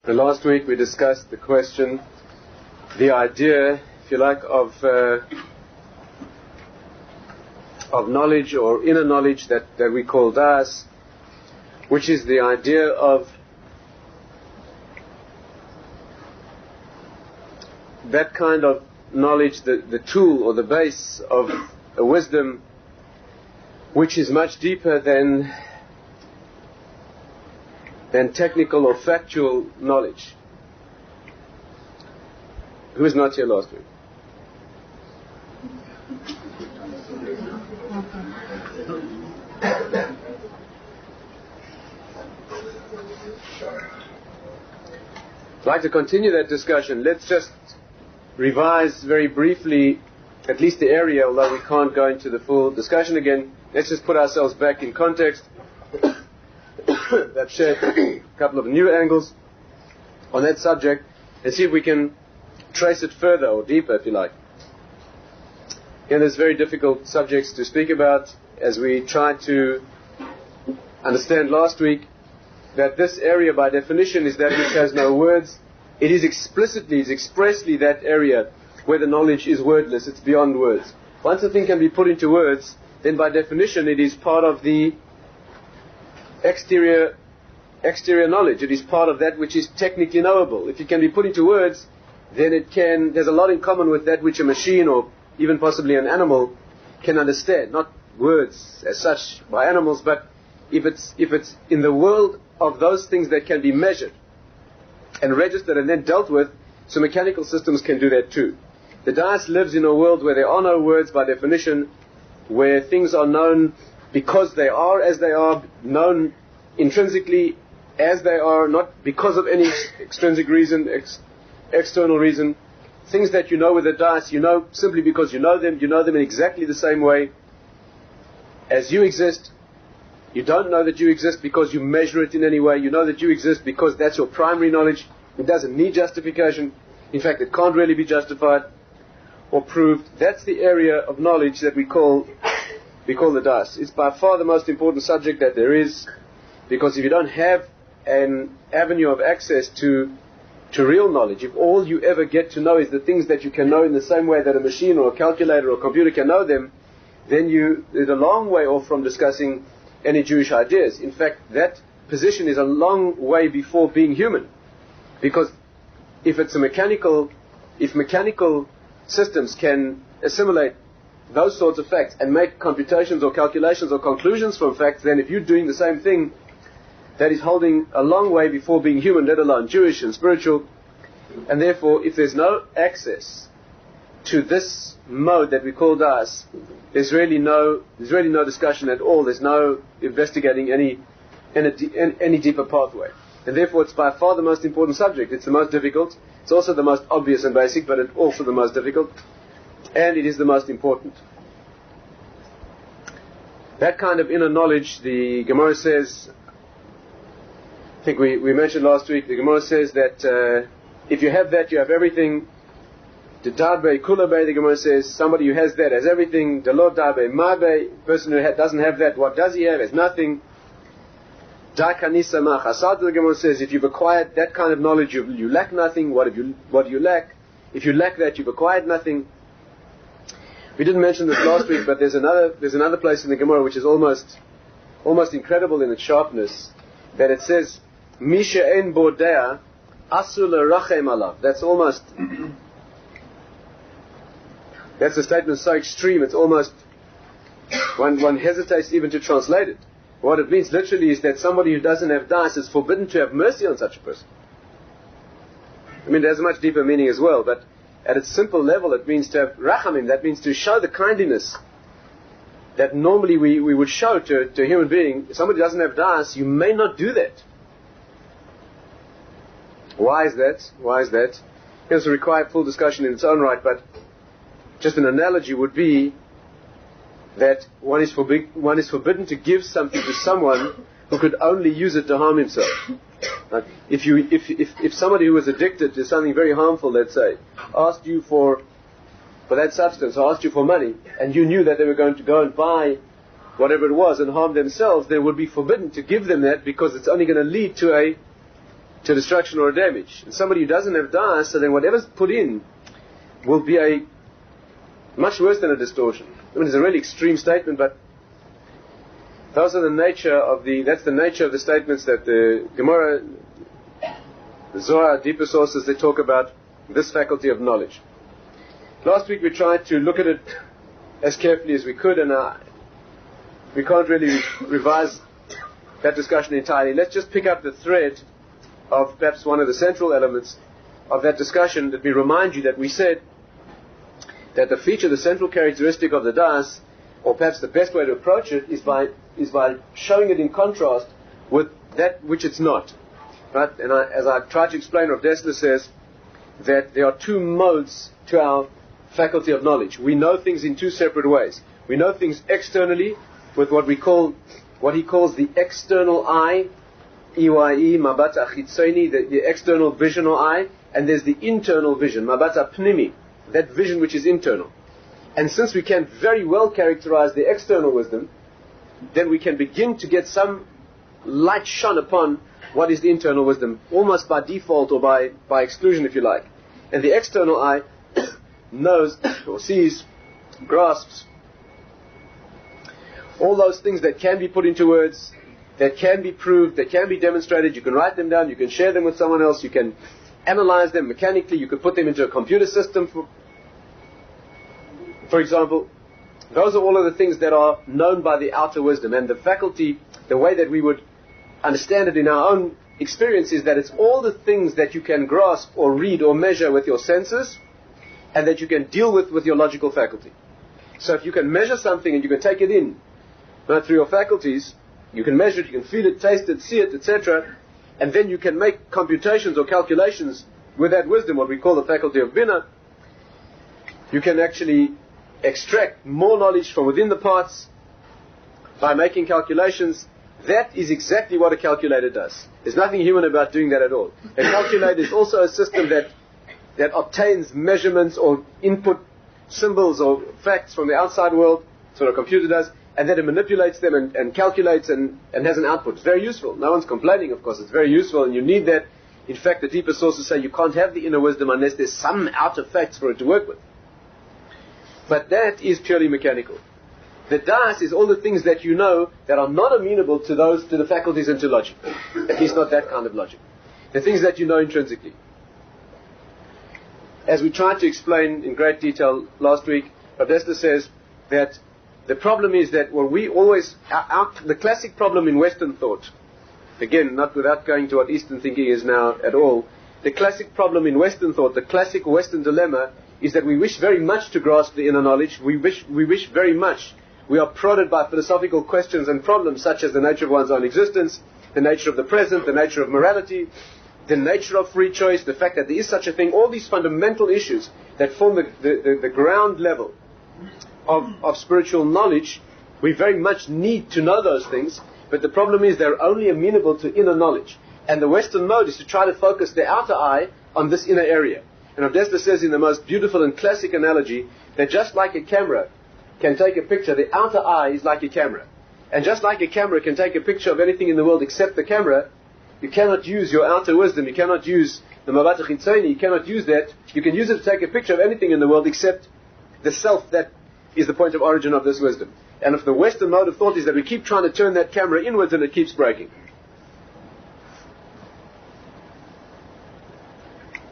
Last week we discussed the question, the idea, if you like, of knowledge or inner knowledge that we call das, which is the idea of that kind of knowledge, the tool or the base of a wisdom which is much deeper than technical or factual knowledge. Who was not here last week? I'd like to continue that discussion. Let's just revise very briefly at least the area, although we can't go into the full discussion again. Let's just put ourselves back in context. That shed a couple of new angles on that subject and see if we can trace it further or deeper, if you like. Again, there's very difficult subjects to speak about, as we tried to understand last week, that this area by definition is that which has no words. It is expressly that area where the knowledge is wordless, it's beyond words. Once a thing can be put into words, then by definition it is part of the exterior knowledge. It is part of that which is technically knowable. If it can be put into words, then there's a lot in common with that which a machine or even possibly an animal can understand. Not words as such by animals, but if it's in the world of those things that can be measured and registered and then dealt with, so mechanical systems can do that too. The Das lives in a world where there are no words by definition, where things are known because they are as they are, known intrinsically as they are, not because of any extrinsic reason, external reason. Things that you know with the Das, you know simply because you know them in exactly the same way as you exist. You don't know that you exist because you measure it in any way. You know that you exist because that's your primary knowledge. It doesn't need justification. In fact, it can't really be justified or proved. That's the area of knowledge that we call the Das. It's by far the most important subject that there is, because if you don't have an avenue of access to real knowledge, if all you ever get to know is the things that you can know in the same way that a machine or a calculator or a computer can know them, then there's a long way off from discussing any Jewish ideas. In fact, that position is a long way before being human, because if mechanical systems can assimilate those sorts of facts and make computations or calculations or conclusions from facts, then if you're doing the same thing, that is holding a long way before being human, let alone Jewish and spiritual. And therefore, if there's no access to this mode that we call Das, there's really no discussion at all. There's no investigating any deeper pathway. And therefore, it's by far the most important subject. It's the most difficult. It's also the most obvious and basic, but it's also the most difficult. And it is the most important. That kind of inner knowledge, the Gemara says, I think we mentioned last week, the Gemara says that if you have that, you have everything. The Dabe Kulabe, the Gemara says, somebody who has that has everything. The Lord Dabe Mabe, person who doesn't have that, what does he have? Has nothing. Dakanisa Machasad, the Gemara says, if you've acquired that kind of knowledge, you lack nothing. What do you lack? If you lack that, you've acquired nothing. We didn't mention this last week, but there's another place in the Gemara which is almost incredible in its sharpness, that it says, Misha en bodea asul rachem alav. That's a statement so extreme, it's almost, one hesitates even to translate it. What it means literally is that somebody who doesn't have das is forbidden to have mercy on such a person. I mean, there's a much deeper meaning as well, but at its simple level, it means to have rachamim. That means to show the kindliness that normally we would show to a human being. If somebody doesn't have das, you may not do that. Why is that? It doesn't require full discussion in its own right, but just an analogy would be that one is forbidden to give something to someone who could only use it to harm himself. Right? If somebody who was addicted to something very harmful, let's say, asked you for that substance, or asked you for money, and you knew that they were going to go and buy whatever it was and harm themselves, they would be forbidden to give them that, because it's only going to lead to to destruction or damage. And somebody who doesn't have das, so then whatever's put in will be a much worse than a distortion. I mean, it's a really extreme statement, but that's the nature of the statements that the Gemara, the Zohar, deeper sources, they talk about this faculty of knowledge. Last week we tried to look at it as carefully as we could, and we can't really revise that discussion entirely. Let's just pick up the thread of perhaps one of the central elements of that discussion. Let me remind you that we said that the central characteristic of the das, or perhaps the best way to approach it, is by showing it in contrast with that which it's not. Right? And as I tried to explain, Rav Dessler says that there are two modes to our faculty of knowledge. We know things in two separate ways. We know things externally with what he calls the external eye, EYE, mabat achitzoni, the external vision or eye, and there's the internal vision, mabat apnimi, that vision which is internal. And since we can very well characterize the external wisdom, then we can begin to get some light shone upon what is the internal wisdom, almost by default or by exclusion, if you like. And the external eye knows or sees, grasps all those things that can be put into words, that can be proved, that can be demonstrated. You can write them down, you can share them with someone else, you can analyze them mechanically, you can put them into a computer system, for example. Those are all of the things that are known by the outer wisdom. And the faculty, the way that we would understand it in our own experience, is that it's all the things that you can grasp or read or measure with your senses, and that you can deal with your logical faculty. So if you can measure something and you can take it in, right, through your faculties, you can measure it, you can feel it, taste it, see it, etc., and then you can make computations or calculations with that wisdom, what we call the faculty of Binah. You can actually extract more knowledge from within the parts by making calculations. That is exactly what a calculator does. There's nothing human about doing that at all. A calculator is also a system that obtains measurements or input symbols or facts from the outside world. That's what a computer does. And then it manipulates them and calculates and has an output. It's very useful. No one's complaining, of course. It's very useful, and you need that. In fact, the deeper sources say you can't have the inner wisdom unless there's some outer facts for it to work with. But that is purely mechanical. The das is all the things that you know that are not amenable to the faculties and to logic. At least not that kind of logic. The things that you know intrinsically. As we tried to explain in great detail last week, Rav Dessler says that the problem is that the classic problem in Western thought, again, not without going to what Eastern thinking is now at all, the classic problem in Western thought, the classic Western dilemma, is that we wish very much to grasp the inner knowledge. We wish very much. We are prodded by philosophical questions and problems such as the nature of one's own existence, the nature of the present, the nature of morality, the nature of free choice, the fact that there is such a thing, all these fundamental issues that form the ground level of spiritual knowledge. We very much need to know those things, but the problem is they're only amenable to inner knowledge. And the Western mode is to try to focus the outer eye on this inner area. And Rav Dessler says in the most beautiful and classic analogy that just like a camera can take a picture, the outer eye is like a camera. And just like a camera can take a picture of anything in the world except the camera, you cannot use your outer wisdom, you cannot use the mabat achitzoni, you cannot use that. You can use it to take a picture of anything in the world except the self that is the point of origin of this wisdom. And if the Western mode of thought is that we keep trying to turn that camera inwards and it keeps breaking.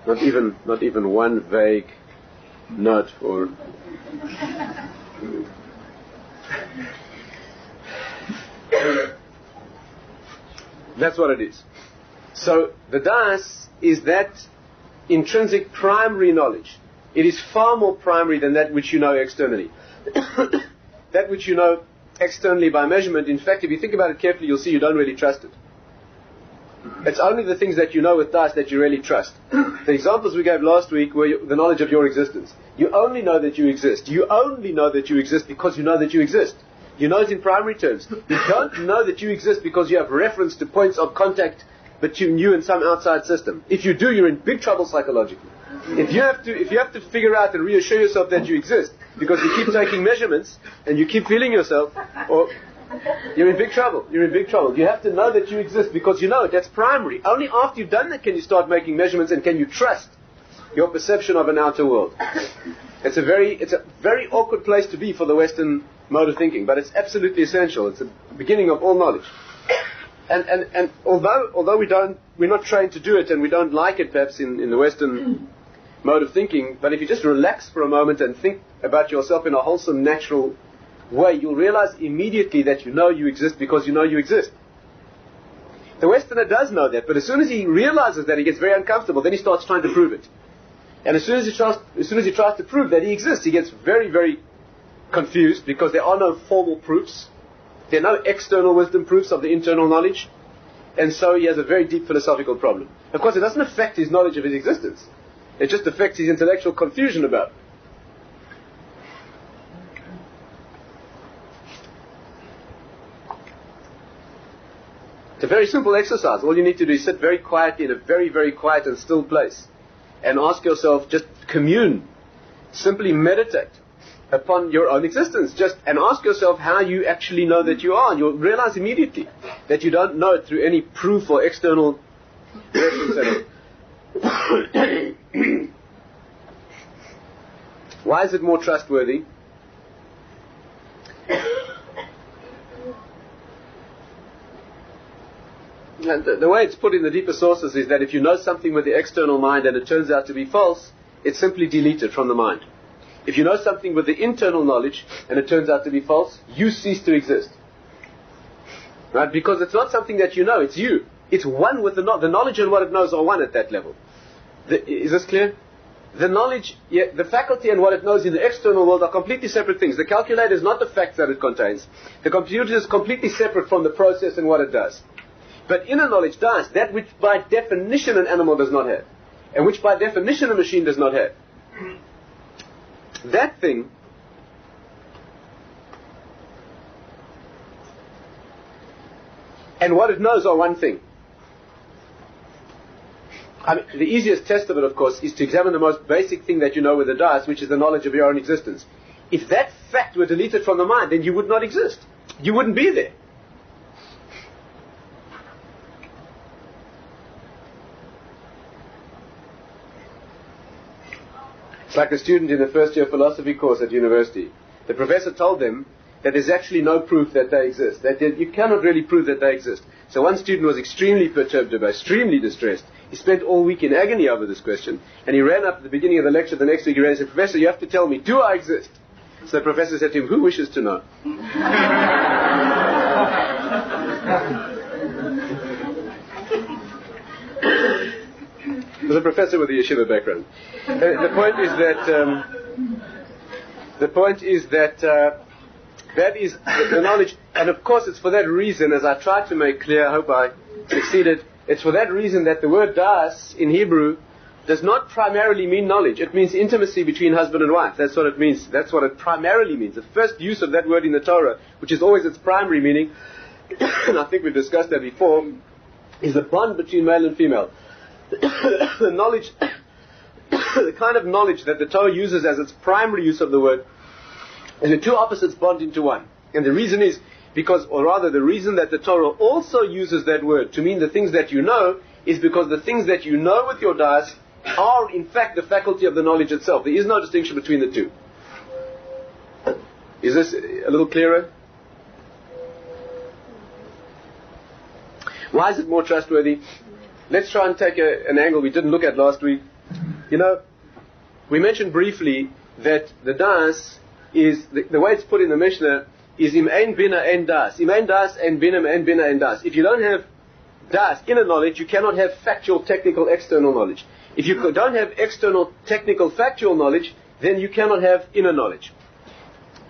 Not even one vague nod or that's what it is. So the das is that intrinsic primary knowledge. It is far more primary than that which you know externally. That which you know externally by measurement, in fact, if you think about it carefully, you'll see you don't really trust it. It's only the things that you know with das that you really trust. The examples we gave last week were the knowledge of your existence. You only know that you exist. You only know that you exist because you know that you exist. You know it in primary terms. You don't know that you exist because you have reference to points of contact between you and some outside system. If you do, you're in big trouble psychologically. If you have to figure out and reassure yourself that you exist because you keep taking measurements and you keep feeling yourself, or You're in big trouble. You're in big trouble. You have to know that you exist because you know it. That's primary. Only after you've done that can you start making measurements and can you trust your perception of an outer world. It's a very awkward place to be for the Western mode of thinking, but it's absolutely essential. It's the beginning of all knowledge. And although we're not trained to do it and we don't like it perhaps in the Western mode of thinking, but if you just relax for a moment and think about yourself in a wholesome, natural way, you'll realize immediately that you know you exist because you know you exist. The Westerner does know that, but as soon as he realizes that, he gets very uncomfortable. Then he starts trying to prove it. And as soon as he tries to prove that he exists, he gets very, very confused because there are no formal proofs. There are no external wisdom proofs of the internal knowledge. And so he has a very deep philosophical problem. Of course, it doesn't affect his knowledge of his existence. It just affects his intellectual confusion about it. It's a very simple exercise. All you need to do is sit very quietly in a very, very quiet and still place and ask yourself, just commune, simply meditate upon your own existence, and ask yourself how you actually know that you are, and you'll realize immediately that you don't know it through any proof or external reference at all. Why is it more trustworthy? And the way it's put in the deeper sources is that if you know something with the external mind and it turns out to be false, it's simply deleted from the mind. If you know something with the internal knowledge and it turns out to be false, you cease to exist. Right? Because it's not something that you know, it's you. It's one with the knowledge and what it knows are one at that level. Is this clear? The knowledge, the faculty and what it knows in the external world are completely separate things. The calculator is not the facts that it contains. The computer is completely separate from the process and what it does. But inner knowledge does that which by definition an animal does not have, and which by definition a machine does not have. That thing and what it knows are one thing. I mean, the easiest test of it, of course, is to examine the most basic thing that you know with a dice, which is the knowledge of your own existence. If that fact were deleted from the mind, then you would not exist. You wouldn't be there. It's like a student in the first year philosophy course at university. The professor told them that there's actually no proof that they exist. That you cannot really prove that they exist. So one student was extremely perturbed, extremely distressed. He spent all week in agony over this question. And he ran up at the beginning of the lecture the next week. He ran and said, "Professor, you have to tell me, do I exist?" So the professor said to him, "Who wishes to know?" There's a professor with a yeshiva background. The point is that that is the knowledge, and of course it's for that reason, as I tried to make clear, I hope I succeeded, it's for that reason that the word das in Hebrew does not primarily mean knowledge. It means intimacy between husband and wife. That's what it means. That's what it primarily means. The first use of that word in the Torah, which is always its primary meaning, and I think we've discussed that before, is the bond between male and female. The knowledge, the kind of knowledge that the Torah uses as its primary use of the word, and the two opposites bond into one. And the reason is because, or rather the reason that the Torah also uses that word to mean the things that you know is because the things that you know with your das are in fact the faculty of the knowledge itself. There is no distinction between the two. Is this a little clearer? Why is it more trustworthy? Let's try and take an angle we didn't look at last week. You know, we mentioned briefly that the das is, the way it's put in the Mishnah is im ein bina ein das. Im ein das ein bina ein bina ein das. If you don't have das, inner knowledge, you cannot have factual, technical, external knowledge. If you don't have external, technical, factual knowledge, then you cannot have inner knowledge.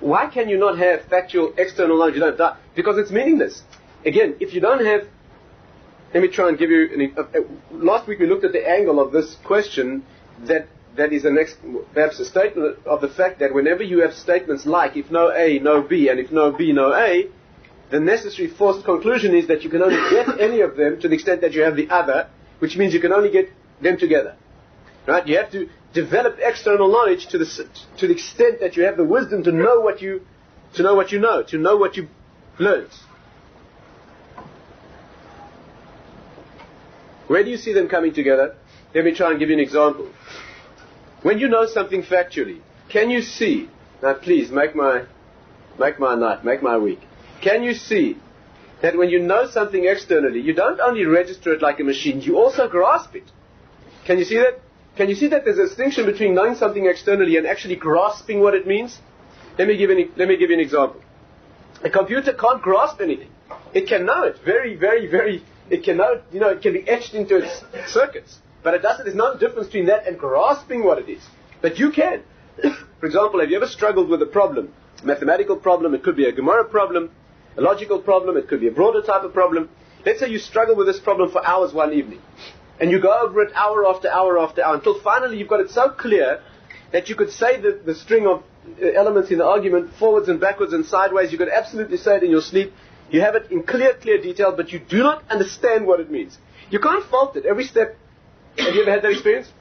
Why can you not have factual, external knowledge? You don't have das? Because it's meaningless. Again, if you don't have, let me try and give you last week we looked at the angle of this question that is perhaps a statement of the fact that whenever you have statements like if no A, no B, and if no B, no A, the necessary forced conclusion is that you can only get any of them to the extent that you have the other, which means you can only get them together. Right? You have to develop external knowledge to the extent that you have the wisdom to know what you know, to know what you learned. Where do you see them coming together? Let me try and give you an example. When you know something factually, can you see, now please make my night, make my week. Can you see that when you know something externally, you don't only register it like a machine, you also grasp it? Can you see that? Can you see that there's a distinction between knowing something externally and actually grasping what it means? Let me give you an example. A computer can't grasp anything. It can know it it can know, it can be etched into its circuits. But it doesn't, there's no difference between that and grasping what it is. But you can. For example, have you ever struggled with a problem? A mathematical problem, it could be a Gemara problem, a logical problem, it could be a broader type of problem. Let's say you struggle with this problem for hours one evening. And you go over it hour after hour after hour until finally you've got it so clear that you could say the string of elements in the argument forwards and backwards and sideways. You could absolutely say it in your sleep. You have it in clear detail, but you do not understand what it means. You can't fault it. Every step. Have you ever had that experience?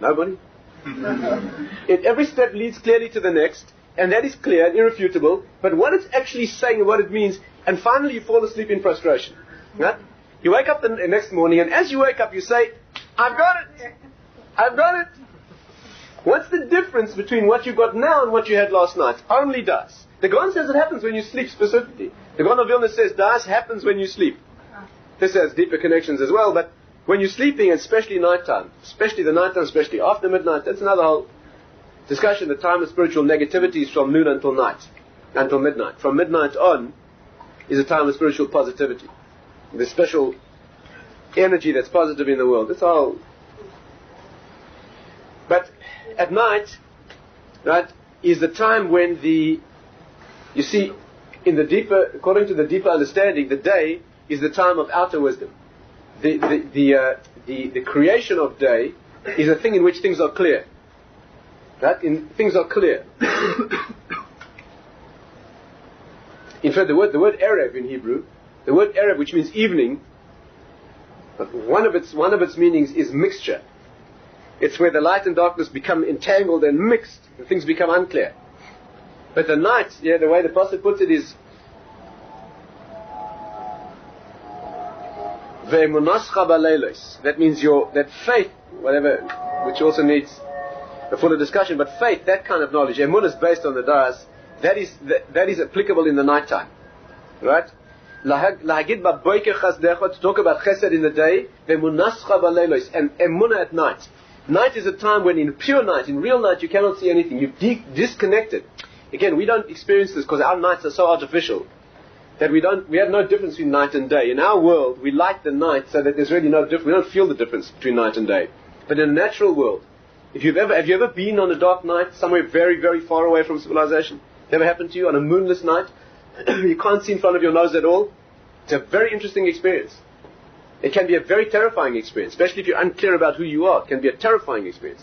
Nobody? Every step leads clearly to the next, and that is clear and irrefutable. But what it's actually saying and what it means, and finally you fall asleep in frustration. Right? You wake up the next morning, and as you wake up, you say, I've got it! I've got it! What's the difference between what you got now and what you had last night? Only das. The Gaon says it happens when you sleep specifically. The Gaon of Vilna says das happens when you sleep. This has deeper connections as well, but when you're sleeping, and especially nighttime, especially the nighttime, especially after midnight, that's another whole discussion. The time of spiritual negativity is from noon until midnight. From midnight on is a time of spiritual positivity. The special energy that's positive in the world. That's all. But at night, right, is the time when you see, according to the deeper understanding, the day is the time of outer wisdom. The creation of day is a thing in which things are clear. Right? Things are clear. In fact, the word Erev in Hebrew, the word Erev, which means evening, one of its meanings is mixture. It's where the light and darkness become entangled and mixed, and things become unclear. But the night, the way the Pasuk puts it is Ve'emunascha b'leilos. That means that faith, whatever, which also needs a fuller discussion, but faith, that kind of knowledge, emunah is based on the das, that is applicable in the nighttime. Right? Lahagid ba'boiker chasdecha, to talk about chesed in the day, ve'emunascha b'leilos, and emunah at night. Night is a time when in pure night, in real night, you cannot see anything. You've disconnected. Again, we don't experience this because our nights are so artificial that we have no difference between night and day. In our world, we light the night so that there's really no difference. We don't feel the difference between night and day. But in a natural world, have you ever been on a dark night somewhere very, very far away from civilization? Ever happened to you on a moonless night? You can't see in front of your nose at all? It's a very interesting experience. It can be a very terrifying experience, especially if you're unclear about who you are. It can be a terrifying experience.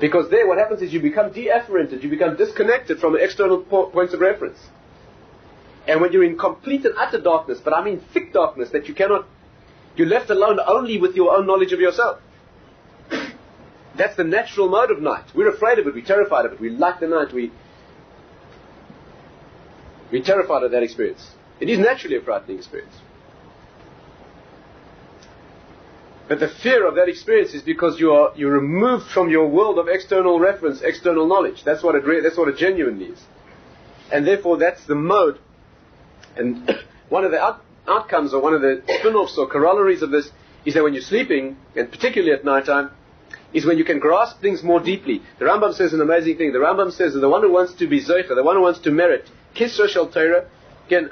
Because there, what happens is you become de-afferented, you become disconnected from external points of reference. And when you're in complete and utter darkness, but I mean thick darkness, that you're left alone only with your own knowledge of yourself. That's the natural mode of night. We're afraid of it, we're terrified of it, we like the night, we're terrified of that experience. It is naturally a frightening experience. But the fear of that experience is because you're removed from your world of external reference, external knowledge. That's what it genuinely is. And therefore that's the mode. And one of the outcomes, or one of the spin-offs or corollaries of this, is that when you're sleeping, and particularly at night time, is when you can grasp things more deeply. The Rambam says an amazing thing. The Rambam says that the one who wants to be Zoicha, the one who wants to merit Kisra Shel Torah, again,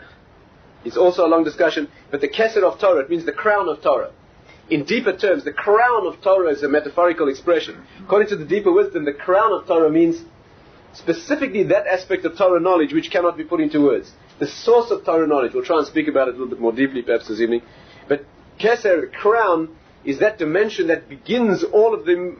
it's also a long discussion, but the Kesed of Torah, it means the crown of Torah. In deeper terms, the crown of Torah is a metaphorical expression. According to the deeper wisdom, the crown of Torah means specifically that aspect of Torah knowledge which cannot be put into words. The source of Torah knowledge. We'll try and speak about it a little bit more deeply perhaps this evening. But Keser, the crown, is that dimension that begins all of the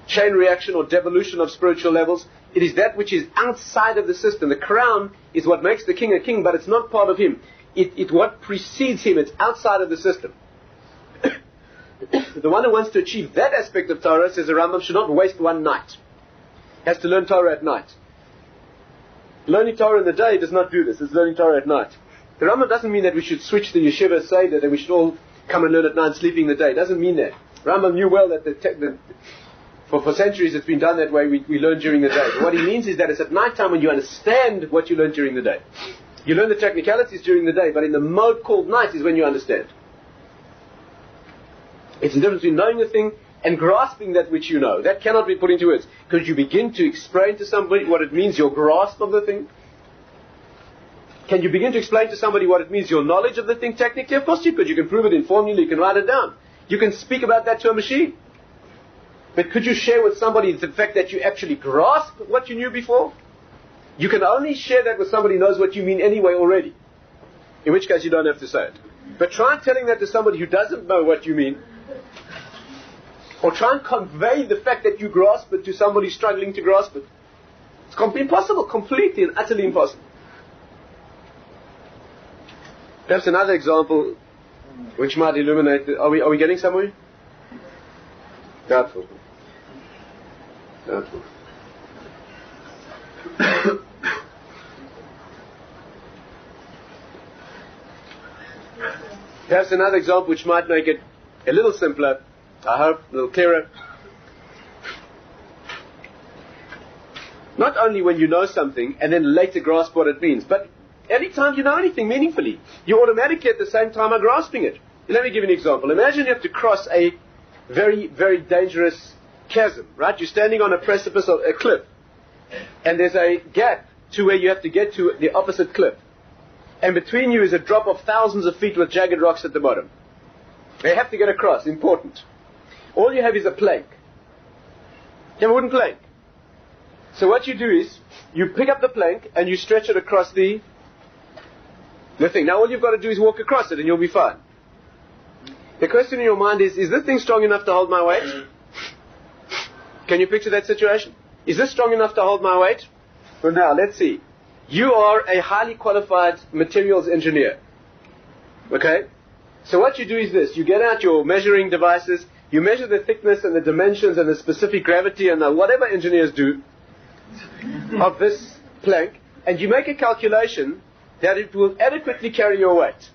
chain reaction or devolution of spiritual levels. It is that which is outside of the system. The crown is what makes the king a king, but it's not part of him. It's what precedes him. It's outside of the system. The one who wants to achieve that aspect of Torah, says the Rambam, should not waste one night. Has to learn Torah at night. learning Torah in the day does not do this. It's learning Torah at night. The Rambam doesn't mean that we should switch the yeshiva Seder, that we should all come and learn at night, sleeping in the day. It doesn't mean that. Rambam knew well that for centuries it's been done that way. We learn during the day. But what he means is that it's at night time when you understand what you learned during the day. You learn the technicalities during the day, but in the mode called night is when you understand. It's the difference between knowing a thing and grasping that which you know. That cannot be put into words. Could you begin to explain to somebody what it means, your grasp of the thing? Can you begin to explain to somebody what it means, your knowledge of the thing technically? Of course you could. You can prove it in formula, you can write it down. You can speak about that to a machine. But could you share with somebody the fact that you actually grasp what you knew before? You can only share that with somebody who knows what you mean anyway already. In which case you don't have to say it. But try telling that to somebody who doesn't know what you mean. Or try and convey the fact that you grasp it to somebody struggling to grasp it. It's impossible, completely and utterly impossible. Perhaps another example which might illuminate... Are we getting somewhere? Doubtful. Doubtful. Perhaps another example which might make it a little simpler, I hope, a little clearer. Not only when you know something and then later grasp what it means, but any time you know anything meaningfully, you automatically at the same time are grasping it. Let me give you an example. Imagine you have to cross a very, very dangerous chasm, right? You're standing on a precipice of a cliff, and there's a gap to where you have to get to the opposite cliff. And between you is a drop of thousands of feet with jagged rocks at the bottom. They have to get across, important. All you have is a plank. You have a wooden plank. So what you do is, you pick up the plank and you stretch it across the thing. Now all you've got to do is walk across it and you'll be fine. The question in your mind is this thing strong enough to hold my weight? Can you picture that situation? Is this strong enough to hold my weight? Well now, let's see. You are a highly qualified materials engineer. Okay? So what you do is this. You get out your measuring devices, you measure the thickness and the dimensions and the specific gravity and whatever engineers do of this plank, and you make a calculation that it will adequately carry your weight.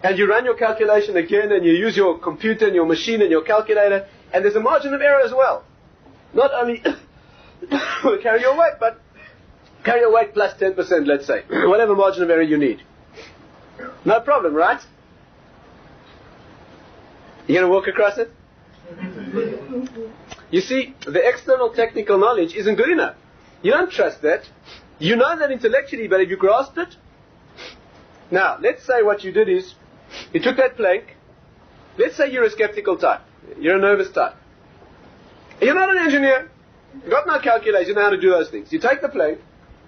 And you run your calculation again, and you use your computer and your machine and your calculator, and there's a margin of error as well. Not only will it carry your weight, but carry your weight plus 10%, let's say. Whatever margin of error you need. No problem, right? You going to walk across it? You see, the external technical knowledge isn't good enough. You don't trust that. You know that intellectually, but have you grasped it? Now, let's say what you did is, you took that plank. Let's say you're a skeptical type. You're a nervous type. You're not an engineer. You've got no calculator. You know how to do those things. You take the plank.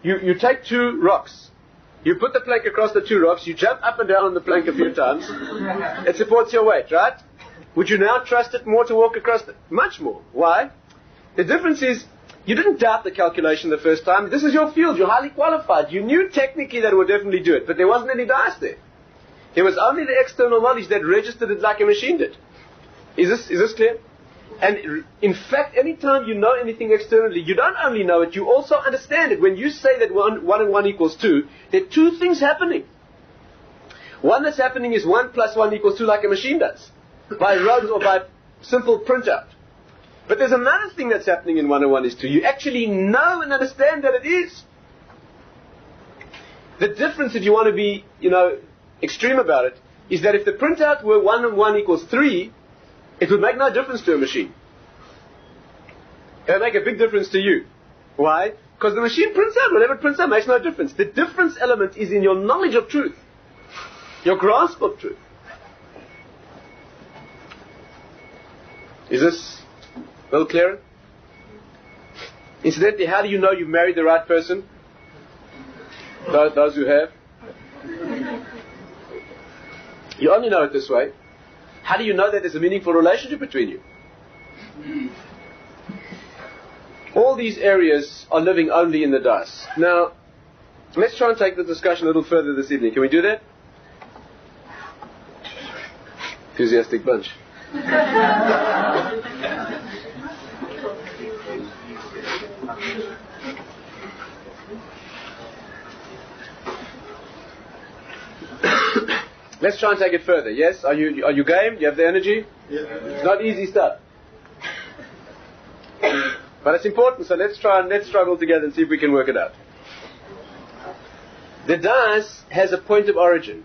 You take two rocks. You put the plank across the two rocks. You jump up and down on the plank a few times. It supports your weight, right? Would you now trust it more to walk across it? Much more. Why? The difference is, you didn't doubt the calculation the first time. This is your field. You're highly qualified. You knew technically that it would definitely do it, but there wasn't any dice there. There was only the external knowledge that registered it like a machine did. Is this clear? And in fact, any time you know anything externally, you don't only know it, you also understand it. When you say that 1 and 1 equals 2, there are two things happening. One that's happening is 1 plus 1 equals 2 like a machine does, by rote or by simple printout. But there's another thing that's happening in 1 and 1 is 2. You actually know and understand that it is. The difference, if you want to be, extreme about it, is that if the printout were 1 and 1 equals 3, it would make no difference to a machine. It would make a big difference to you. Why? Because the machine prints out. Whatever it prints out makes no difference. The difference element is in your knowledge of truth. Your grasp of truth. Is this a little clearer? Incidentally, how do you know you've married the right person? Those who have. You only know it this way. How do you know that there's a meaningful relationship between you? All these areas are living only in the dice. Now, let's try and take the discussion a little further this evening. Can we do that? Enthusiastic bunch. Let's try and take it further. Yes? Are you game? You have the energy? Yeah. It's not easy stuff. But it's important, so let's struggle together and see if we can work it out. The das has a point of origin.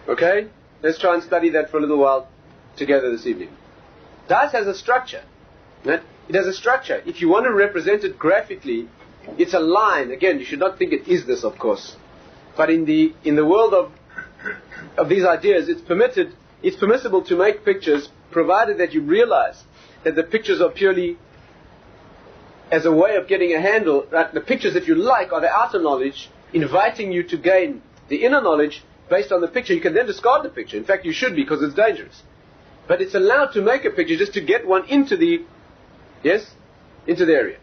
Okay? Let's try and study that for a little while together this evening. Das has a structure. Right? It has a structure. If you want to represent it graphically, it's a line. Again, you should not think it is this, of course. But in the world of these ideas, it's permissible to make pictures, provided that you realize that the pictures are purely as a way of getting a handle. Right? The pictures, if you like, are the outer knowledge, inviting you to gain the inner knowledge based on the picture. You can then discard the picture. In fact, you should, because it's dangerous. But it's allowed to make a picture just to get one into the area.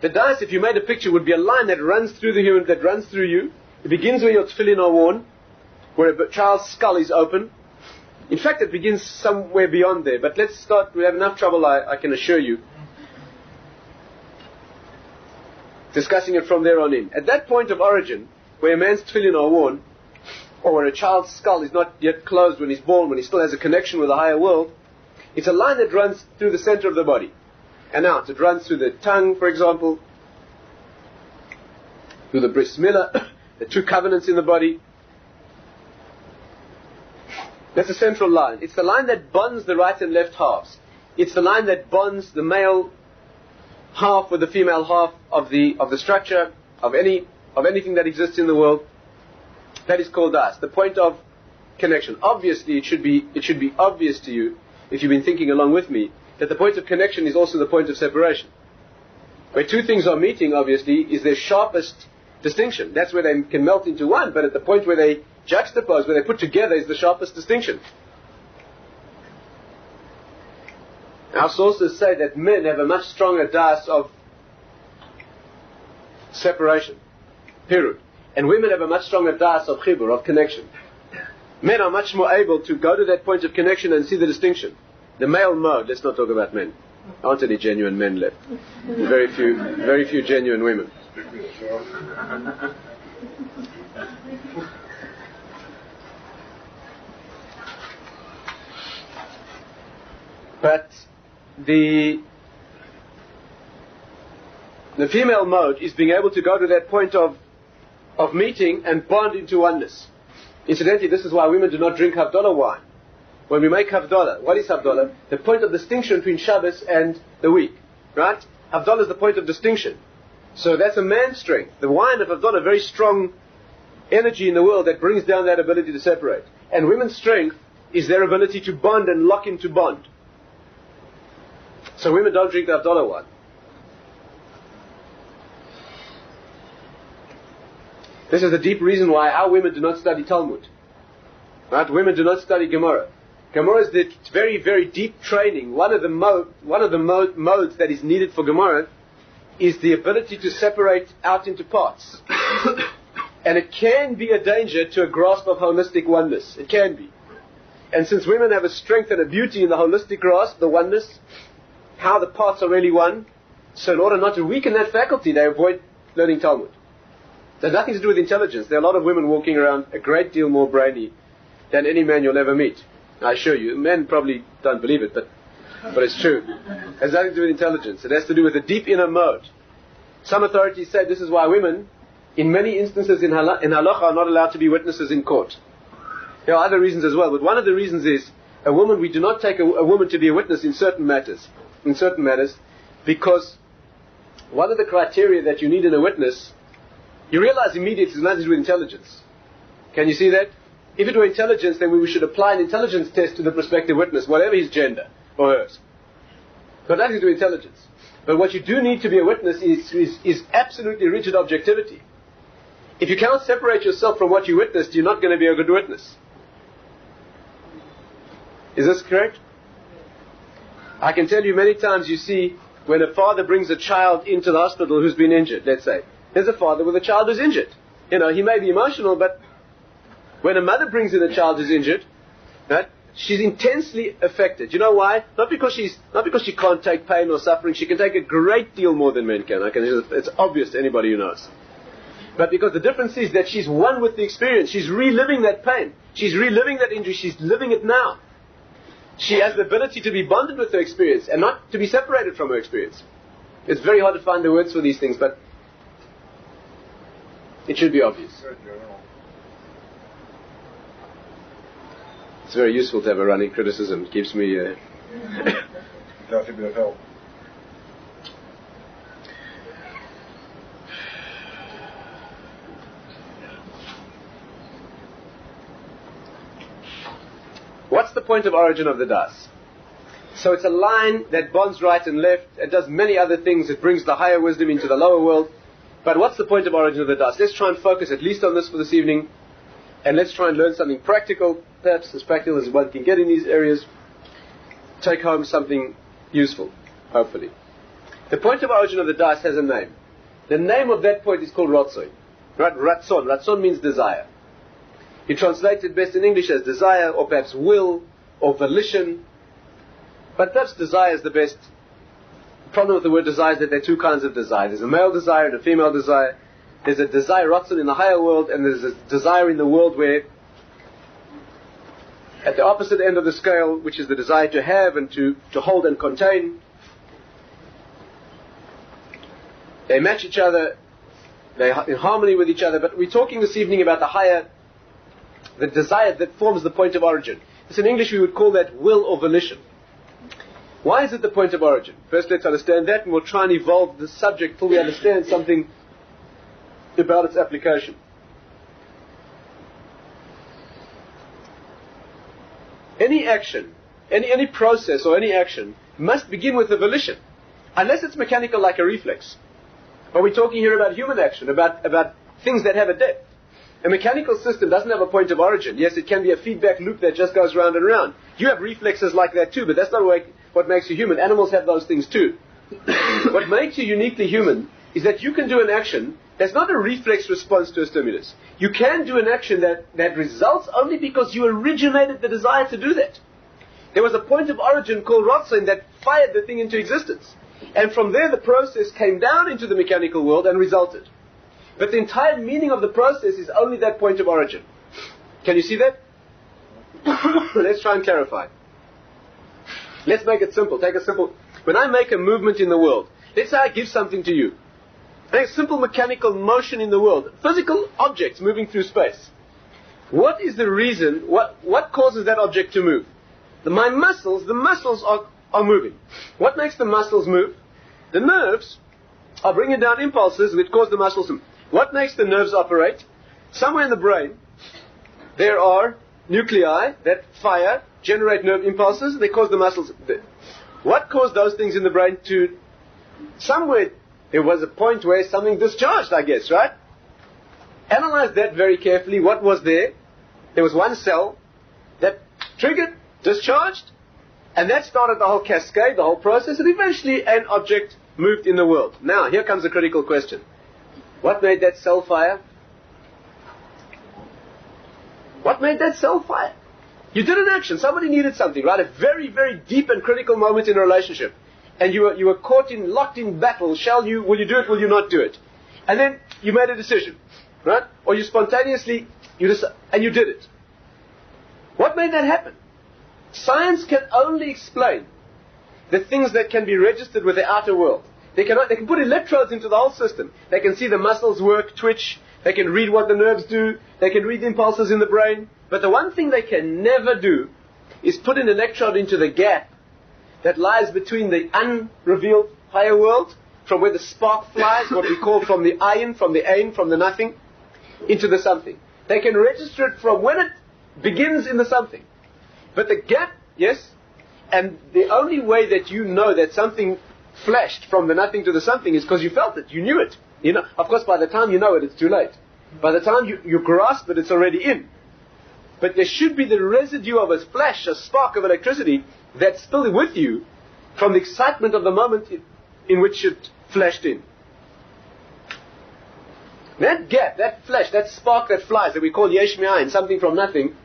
The das, if you made a picture, would be a line that runs through the human, that runs through you. It begins where your tefillin are worn, where a child's skull is open. In fact, it begins somewhere beyond there. But let's start. We have enough trouble, I can assure you, discussing it from there on in. At that point of origin, where a man's tefillin are worn, or where a child's skull is not yet closed when he's born, when he still has a connection with the higher world, it's a line that runs through the center of the body and out. It runs through the tongue, for example, through the bris milah, the two covenants in the body. That's a central line. It's the line that bonds the right and left halves. It's the line that bonds the male half with the female half of the structure of anything that exists in the world. That is called das, the point of connection. Obviously, it should be obvious to you, if you've been thinking along with me, that the point of connection is also the point of separation. Where two things are meeting, obviously, is their sharpest distinction. That's where they can melt into one, but at the point where they juxtapose, where they put together, is the sharpest distinction. Our sources say that men have a much stronger das of separation, pirud, and women have a much stronger das of chibur, of connection. Men are much more able to go to that point of connection and see the distinction. The male mode, let's not talk about men. There aren't any genuine men left. Very few genuine women. But the female mode is being able to go to that point of meeting and bond into oneness. Incidentally, this is why women do not drink Havdalah wine. When we make Havdalah, what is Havdalah? The point of distinction between Shabbos and the week. Right? Havdalah is the point of distinction. So that's a man's strength. The wine of Havdalah, very strong energy in the world that brings down that ability to separate. And women's strength is their ability to bond and lock into bond. So women don't drink the Havdalah wine. This is the deep reason why our women do not study Talmud. Right? Women do not study Gemara. Gemara is the very, very deep training. One of the modes that is needed for Gemara is the ability to separate out into parts. And it can be a danger to a grasp of holistic oneness. It can be. And since women have a strength and a beauty in the holistic grasp, the oneness, how the parts are really one, so in order not to weaken that faculty, they avoid learning Talmud. It has nothing to do with intelligence. There are a lot of women walking around a great deal more brainy than any man you'll ever meet. I assure you, men probably don't believe it, but it's true. It has nothing to do with intelligence. It has to do with a deep inner mode. Some authorities say this is why women, in many instances in halacha, are not allowed to be witnesses in court. There are other reasons as well, but one of the reasons is we do not take a woman to be a witness in certain matters, because one of the criteria that you need in a witness, you realize immediately it's nothing to do with intelligence. Can you see that? If it were intelligence, then we should apply an intelligence test to the prospective witness, whatever his gender or hers. But nothing to do with intelligence. But what you do need to be a witness is absolutely rigid objectivity. If you cannot separate yourself from what you witnessed, you're not going to be a good witness. Is this correct? I can tell you many times you see when a father brings a child into the hospital who's been injured, let's say. There's a father with a child who's injured. He may be emotional, but when a mother brings in a child who's injured, right, she's intensely affected. You know why? Not because she can't take pain or suffering. She can take a great deal more than men can. It's obvious to anybody who knows. But because the difference is that she's one with the experience. She's reliving that pain. She's reliving that injury. She's living it now. She has the ability to be bonded with her experience and not to be separated from her experience. It's very hard to find the words for these things, but it should be obvious. It's very useful to have a running criticism. It keeps me... That's a bit of help. What's the point of origin of the das? So it's a line that bonds right and left. It does many other things. It brings the higher wisdom into the lower world. But what's the point of origin of the das? Let's try and focus at least on this for this evening. And let's try and learn something practical, perhaps as practical as one can get in these areas. Take home something useful, hopefully. The point of origin of the das has a name. The name of that point is called Ratzon. Right? Ratzon. Ratzon means desire. You translate it best in English as desire, or perhaps will, or volition. But perhaps desire is the best. The problem with the word desire is that there are two kinds of desire. There's a male desire and a female desire. There's a desire, Ratzon, in the higher world, and there's a desire in the world where, at the opposite end of the scale, which is the desire to have and to hold and contain, they match each other, they're in harmony with each other. But we're talking this evening about the higher, the desire that forms the point of origin. This in English we would call that will or volition. Why is it the point of origin? First let's understand that, and we'll try and evolve the subject till we understand something about its application. Any action, any process or any action must begin with a volition, unless it's mechanical like a reflex. But we're talking here about human action, about things that have a depth. A mechanical system doesn't have a point of origin. Yes, it can be a feedback loop that just goes round and round. You have reflexes like that too, but that's not what makes you human. Animals have those things too. What makes you uniquely human is that you can do an action that's not a reflex response to a stimulus. You can do an action that results only because you originated the desire to do that. There was a point of origin called Ratzon that fired the thing into existence. And from there the process came down into the mechanical world and resulted. But the entire meaning of the process is only that point of origin. Can you see that? Let's try and clarify. Let's make it simple. When I make a movement in the world, let's say I give something to you. A simple mechanical motion in the world. Physical objects moving through space. What is the reason, what causes that object to move? The muscles are moving. What makes the muscles move? The nerves are bringing down impulses which cause the muscles to move. What makes the nerves operate? Somewhere in the brain, there are nuclei that fire, generate nerve impulses, they cause the muscles. What caused those things in the brain to... Somewhere, there was a point where something discharged, I guess, right? Analyze that very carefully. What was there? There was one cell that triggered, discharged, and that started the whole cascade, the whole process, and eventually an object moved in the world. Now, here comes the critical question. What made that cell fire? What made that cell fire? You did an action. Somebody needed something, right? A very, very deep and critical moment in a relationship. And you were locked in battle. Will you do it, will you not do it? And then you made a decision, right? Or you spontaneously, and you did it. What made that happen? Science can only explain the things that can be registered with the outer world. They can put electrodes into the whole system. They can see the muscles work, twitch. They can read what the nerves do. They can read the impulses in the brain. But the one thing they can never do is put an electrode into the gap that lies between the unrevealed higher world, from where the spark flies, what we call from the ayin, from the nothing, into the something. They can register it from when it begins in the something. But the gap, yes, and the only way that you know that something flashed from the nothing to the something is because you felt it, you knew it. You know, of course, by the time you know it, it's too late. By the time you grasp it, it's already in. But there should be the residue of a flash, a spark of electricity that's still with you from the excitement of the moment in which it flashed in. That gap, that flash, that spark that flies, that we call yesh me'ayin, something from nothing,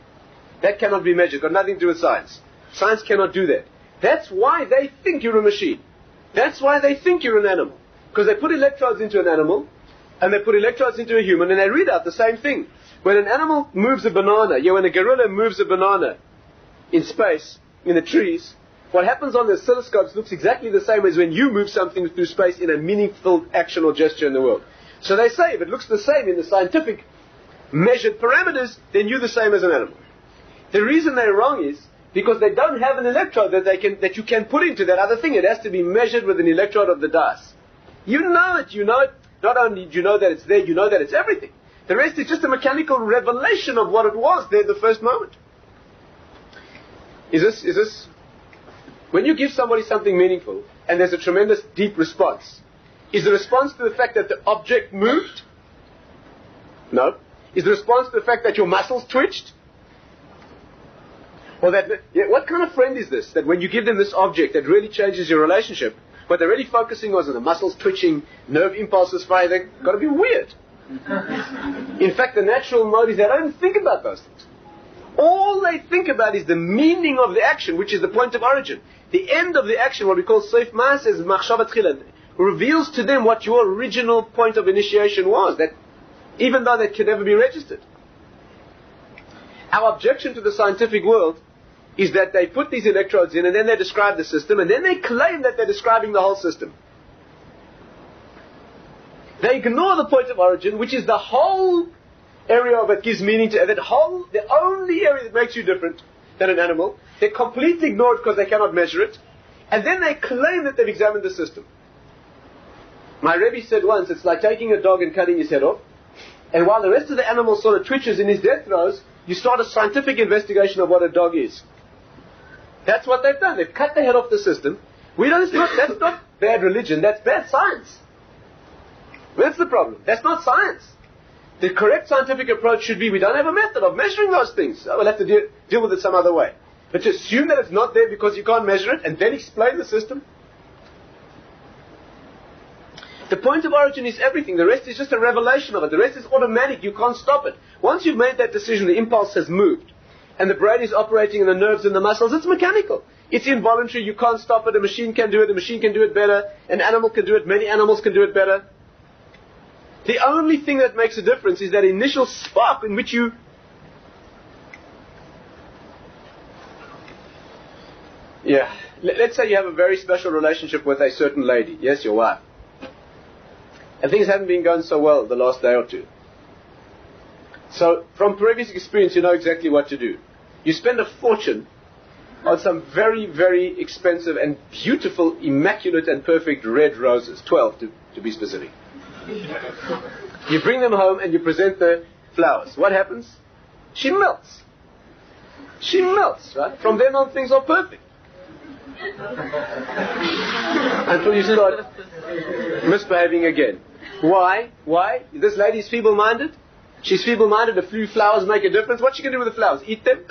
that cannot be measured, got nothing to do with science. Science cannot do that. That's why they think you're a machine. That's why they think you're an animal. Because they put electrodes into an animal, And they put electrodes into a human and they read out the same thing. When an animal moves a banana, when a gorilla moves a banana in space, in the trees, what happens on the oscilloscopes looks exactly the same as when you move something through space in a meaningful action or gesture in the world. So they say if it looks the same in the scientific measured parameters, then you're the same as an animal. The reason they're wrong is because they don't have an electrode that you can put into that other thing. It has to be measured with an electrode of the dust. You know it. Not only do you know that it's there, you know that it's everything. The rest is just a mechanical revelation of what it was there the first moment. Is this when you give somebody something meaningful and there's a tremendous deep response, is the response to the fact that the object moved? No. Is the response to the fact that your muscles twitched? Or what kind of friend is this, that when you give them this object that really changes your relationship, what they're really focusing on is the muscles twitching, nerve impulses firing, they've got to be weird. In fact, the natural mode is they don't think about those things. All they think about is the meaning of the action, which is the point of origin. The end of the action, what we call Seif Maas, is Machshava Tchila, reveals to them what your original point of initiation was, that even though that can never be registered. Our objection to the scientific world is that they put these electrodes in and then they describe the system and then they claim that they're describing the whole system. They ignore the point of origin, which is the whole area of it gives meaning to the only area that makes you different than an animal. They completely ignore it because they cannot measure it. And then they claim that they've examined the system. My Rebbe said once, it's like taking a dog and cutting his head off. And while the rest of the animal sort of twitches in his death throes, you start a scientific investigation of what a dog is. That's what they've done. They've cut the head off the system. That's not bad religion, that's bad science. That's the problem. That's not science. The correct scientific approach should be, we don't have a method of measuring those things. We'll have to deal with it some other way. But to assume that it's not there because you can't measure it and then explain the system. The point of origin is everything. The rest is just a revelation of it. The rest is automatic. You can't stop it. Once you've made that decision, the impulse has moved. And the brain is operating in the nerves and the muscles. It's mechanical. It's involuntary. You can't stop it. A machine can do it. A machine can do it better. An animal can do it. Many animals can do it better. The only thing that makes a difference is that initial spark in which you... Let's say you have a very special relationship with a certain lady. Yes, your wife. And things haven't been going so well the last day or two. So, from previous experience, you know exactly what to do. You spend a fortune on some very, very expensive and beautiful, immaculate and perfect red roses. 12 to be specific. You bring them home and you present the flowers. What happens? She melts. She melts, right? From then on, things are perfect. Until you start misbehaving again. Why? This lady is feeble-minded? She's feeble-minded, a few flowers make a difference. What's she going to do with the flowers? Eat them?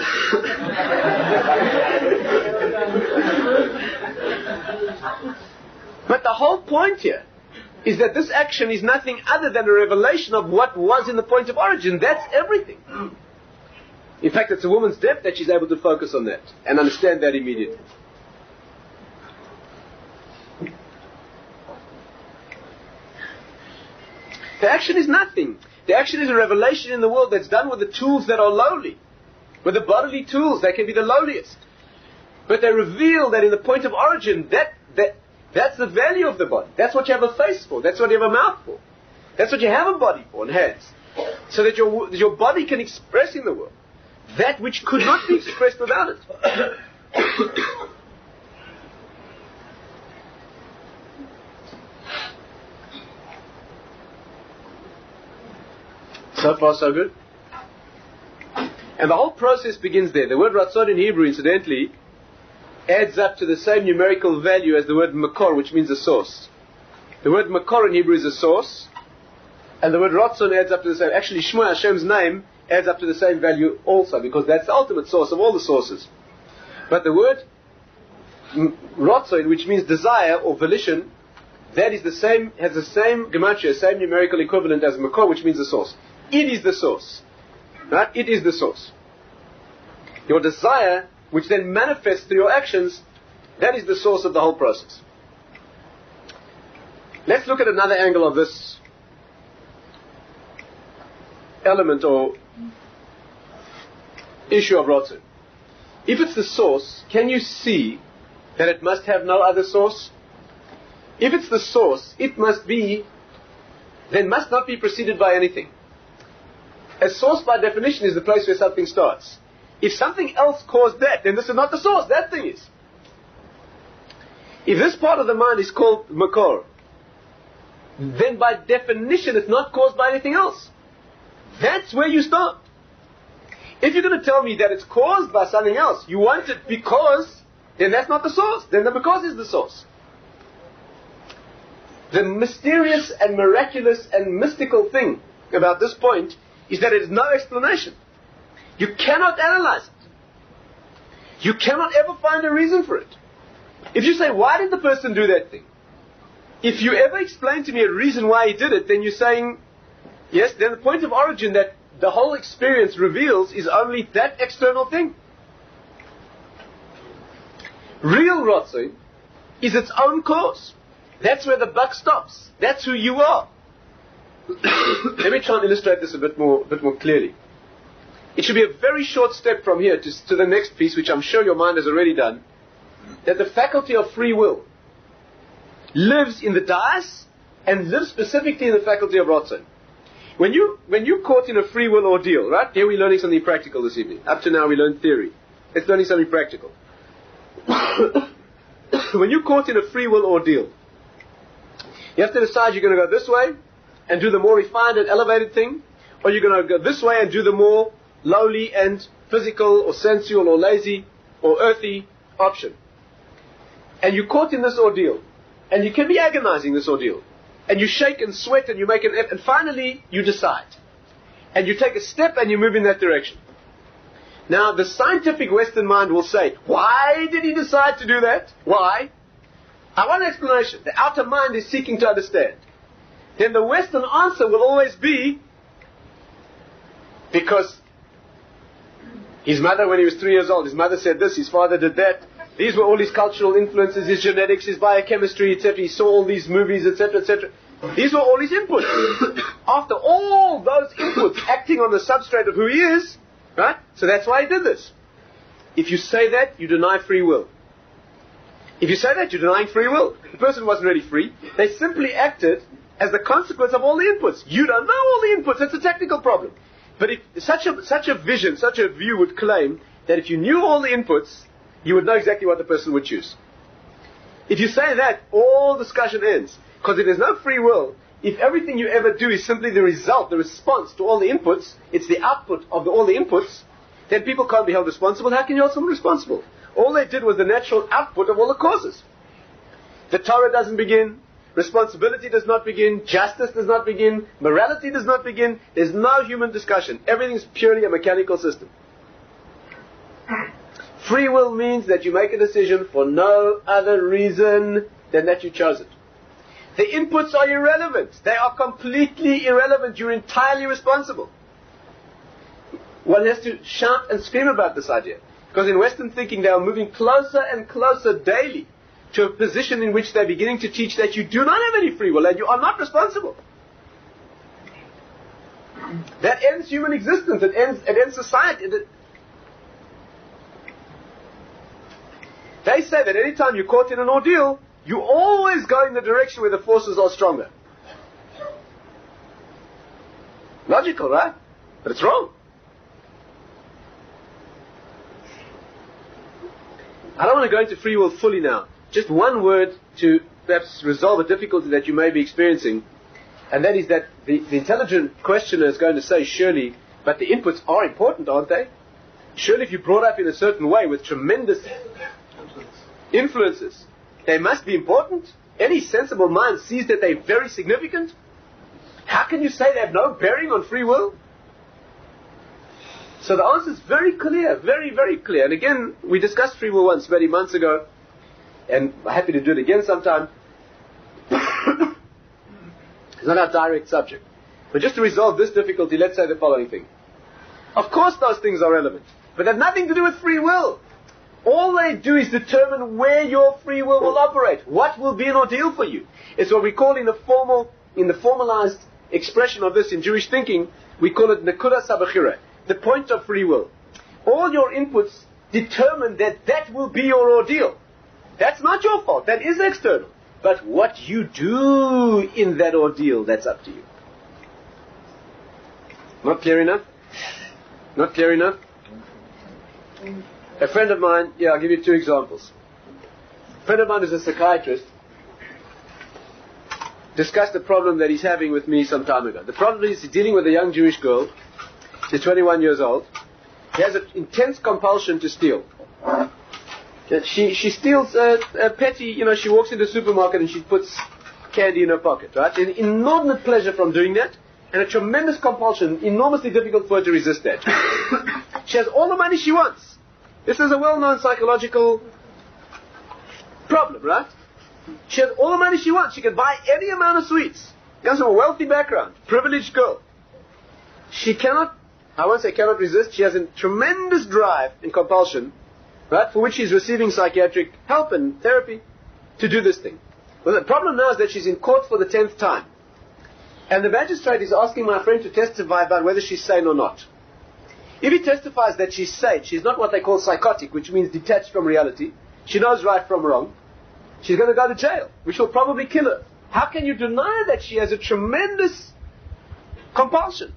But the whole point here is that this action is nothing other than a revelation of what was in the point of origin. That's everything. In fact, it's a woman's depth that she's able to focus on that and understand that immediately. The action is nothing. The action is a revelation in the world that's done with the tools that are lowly. With the bodily tools, they can be the lowliest. But they reveal that in the point of origin, that's the value of the body. That's what you have a face for. That's what you have a mouth for. That's what you have a body for and hands. So that your body can express in the world that which could not be expressed without it. So far, so good. And the whole process begins there. The word ratzon in Hebrew, incidentally, adds up to the same numerical value as the word makor, which means a source. The word makor in Hebrew is a source, and the word ratzon adds up to the same. Actually, Shmuel, Hashem's name, adds up to the same value also, because that's the ultimate source of all the sources. But the word ratzon, which means desire or volition, that is the same, has the same gematria, same numerical equivalent as makor, which means the source. It is the source. Right? It is the source. Your desire, which then manifests through your actions, that is the source of the whole process. Let's look at another angle of this element or issue of Ratzon. If it's the source, can you see that it must have no other source? If it's the source, it must be, then must not be preceded by anything. A source by definition is the place where something starts. If something else caused that, then this is not the source, that thing is. If this part of the mind is called Makor, then by definition it's not caused by anything else. That's where you start. If you're going to tell me that it's caused by something else, you want it because, then that's not the source. Then the because is the source. The mysterious and miraculous and mystical thing about this point is that it is no explanation. You cannot analyze it. You cannot ever find a reason for it. If you say, why did the person do that thing? If you ever explain to me a reason why he did it, then you're saying, yes, then the point of origin that the whole experience reveals is only that external thing. Real Ratzon is its own cause. That's where the buck stops. That's who you are. Let me try and illustrate this a bit more clearly. It should be a very short step from here to the next piece, which I'm sure your mind has already done, that the faculty of free will lives in the dais and lives specifically in the faculty of Ratzon. When you're caught in a free will ordeal, right? Here we're learning something practical this evening. Up to now we learned theory. Let's learning something practical. When you're caught in a free will ordeal, you have to decide you're going to go this way and do the more refined and elevated thing, or you're going to go this way and do the more lowly and physical or sensual or lazy or earthy option. And you're caught in this ordeal. And you can be agonizing this ordeal. And you shake and sweat and you make an effort. And finally, you decide. And you take a step and you move in that direction. Now, the scientific Western mind will say, why did he decide to do that? Why? I want an explanation. The outer mind is seeking to understand. Then the Western answer will always be, because his mother, when he was 3 years old, his mother said this, his father did that. These were all his cultural influences, his genetics, his biochemistry, etc. He saw all these movies, etc., etc. These were all his inputs. After all those inputs acting on the substrate of who he is, right? So that's why he did this. If you say that, you deny free will. If you say that, you're denying free will. The person wasn't really free. They simply acted as the consequence of all the inputs. You don't know all the inputs. That's a technical problem. But if such a vision, such a view would claim that if you knew all the inputs, you would know exactly what the person would choose. If you say that, all discussion ends. Because if there's no free will, if everything you ever do is simply the result, the response to all the inputs, it's the output of all the inputs, then people can't be held responsible. How can you hold someone responsible? All they did was the natural output of all the causes. The Torah doesn't begin, responsibility does not begin, justice does not begin, morality does not begin, there's no human discussion. Everything's purely a mechanical system. Free will means that you make a decision for no other reason than that you chose it. The inputs are irrelevant. They are completely irrelevant. You're entirely responsible. One has to shout and scream about this idea. Because in Western thinking they are moving closer and closer daily to a position in which they're beginning to teach that you do not have any free will and you are not responsible. That ends human existence. It ends society. They say that any time you're caught in an ordeal, you always go in the direction where the forces are stronger. Logical, right? But it's wrong. I don't want to go into free will fully now. Just one word to perhaps resolve a difficulty that you may be experiencing, and that is that the intelligent questioner is going to say, surely, but the inputs are important, aren't they? Surely if you're brought up in a certain way with tremendous influences, they must be important. Any sensible mind sees that they're very significant. How can you say they have no bearing on free will? So the answer is very clear, very, very clear. And again, we discussed free will once, many months ago, and I'm happy to do it again sometime. It's not our direct subject. But just to resolve this difficulty, let's say the following thing. Of course those things are relevant, but they have nothing to do with free will. All they do is determine where your free will operate. What will be an ordeal for you? It's what we call in the formalized expression of this in Jewish thinking, we call it Nekudas HaBechira, the point of free will. All your inputs determine that will be your ordeal. That's not your fault. That is external. But what you do in that ordeal, that's up to you. Not clear enough? Not clear enough? A friend of mine, I'll give you two examples. A friend of mine is a psychiatrist, discussed the problem that he's having with me some time ago. The problem is he's dealing with a young Jewish girl. She's 21 years old. He has an intense compulsion to steal. She steals petty, she walks into the supermarket and she puts candy in her pocket, right? An inordinate pleasure from doing that, and a tremendous compulsion, enormously difficult for her to resist that. She has all the money she wants. This is a well-known psychological problem, right? She has all the money she wants. She can buy any amount of sweets. Comes from a wealthy background, privileged girl. She cannot, I won't say cannot resist, she has a tremendous drive and compulsion, right, for which she's receiving psychiatric help and therapy to do this thing. Well, the problem now is that she's in court for the 10th time. And the magistrate is asking my friend to testify about whether she's sane or not. If he testifies that she's sane, she's not what they call psychotic, which means detached from reality, she knows right from wrong, she's going to go to jail, which will probably kill her. How can you deny that she has a tremendous compulsion?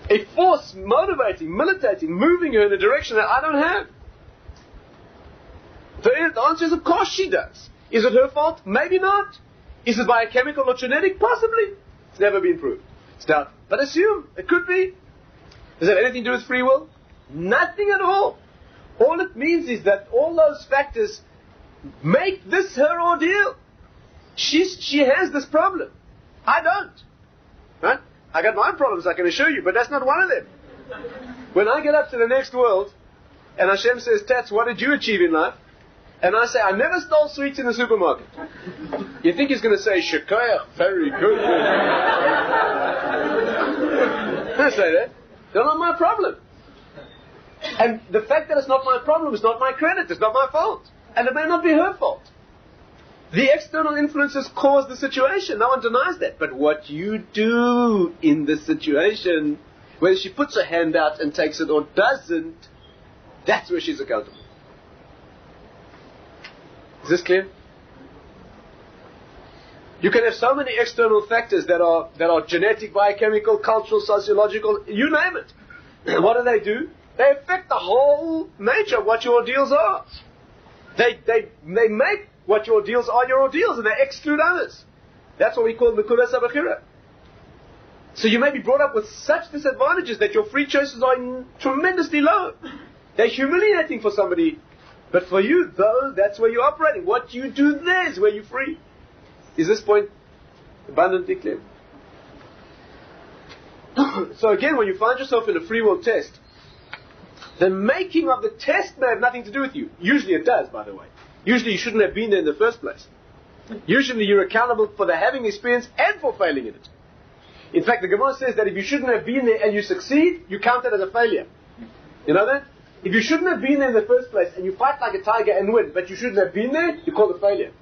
A force motivating, militating, moving her in a direction that I don't have. The answer is, of course she does. Is it her fault? Maybe not. Is it biochemical or genetic? Possibly. It's never been proved. It's doubtful. But assume it could be. Does it have anything to do with free will? Nothing at all. All it means is that all those factors make this her ordeal. She has this problem. I don't. Right? I got my own problems, I can assure you, but that's not one of them. When I get up to the next world, and Hashem says, Tatz, what did you achieve in life? And I say, I never stole sweets in the supermarket. You think he's going to say, Shekoyach, very good. I don't say that. They're not my problem. And the fact that it's not my problem is not my credit, it's not my fault. And it may not be her fault. The external influences cause the situation, no one denies that. But what you do in the situation, whether she puts her hand out and takes it or doesn't, that's where she's accountable. Is this clear? You can have so many external factors that are genetic, biochemical, cultural, sociological, you name it. And what do? They affect the whole nature of what your ordeals are. They make what your ordeals are your ordeals, and they exclude others. That's what we call Nekudas HaBechira. So you may be brought up with such disadvantages that your free choices are tremendously low. They're humiliating for somebody. But for you, though, that's where you're operating. What you do there is where you're free. Is this point abundantly clear? So again, when you find yourself in a free will test, the making of the test may have nothing to do with you. Usually it does, by the way. Usually you shouldn't have been there in the first place. Usually you're accountable for the having experience and for failing in it. In fact, the Gemara says that if you shouldn't have been there and you succeed, you count it as a failure. You know that? If you shouldn't have been there in the first place and you fight like a tiger and win, but you shouldn't have been there, you call it failure.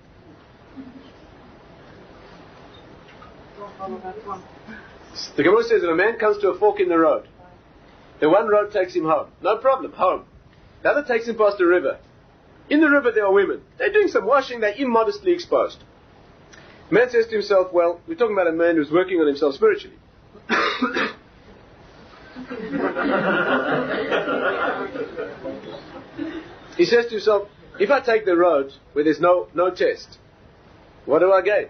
The Gemara says if a man comes to a fork in the road, the one road takes him home. No problem, home. The other takes him past a river. In the river there are women. They're doing some washing, they're immodestly exposed. The man says to himself, well, we're talking about a man who's working on himself spiritually. He says to himself, if I take the road where there's no test, what do I gain?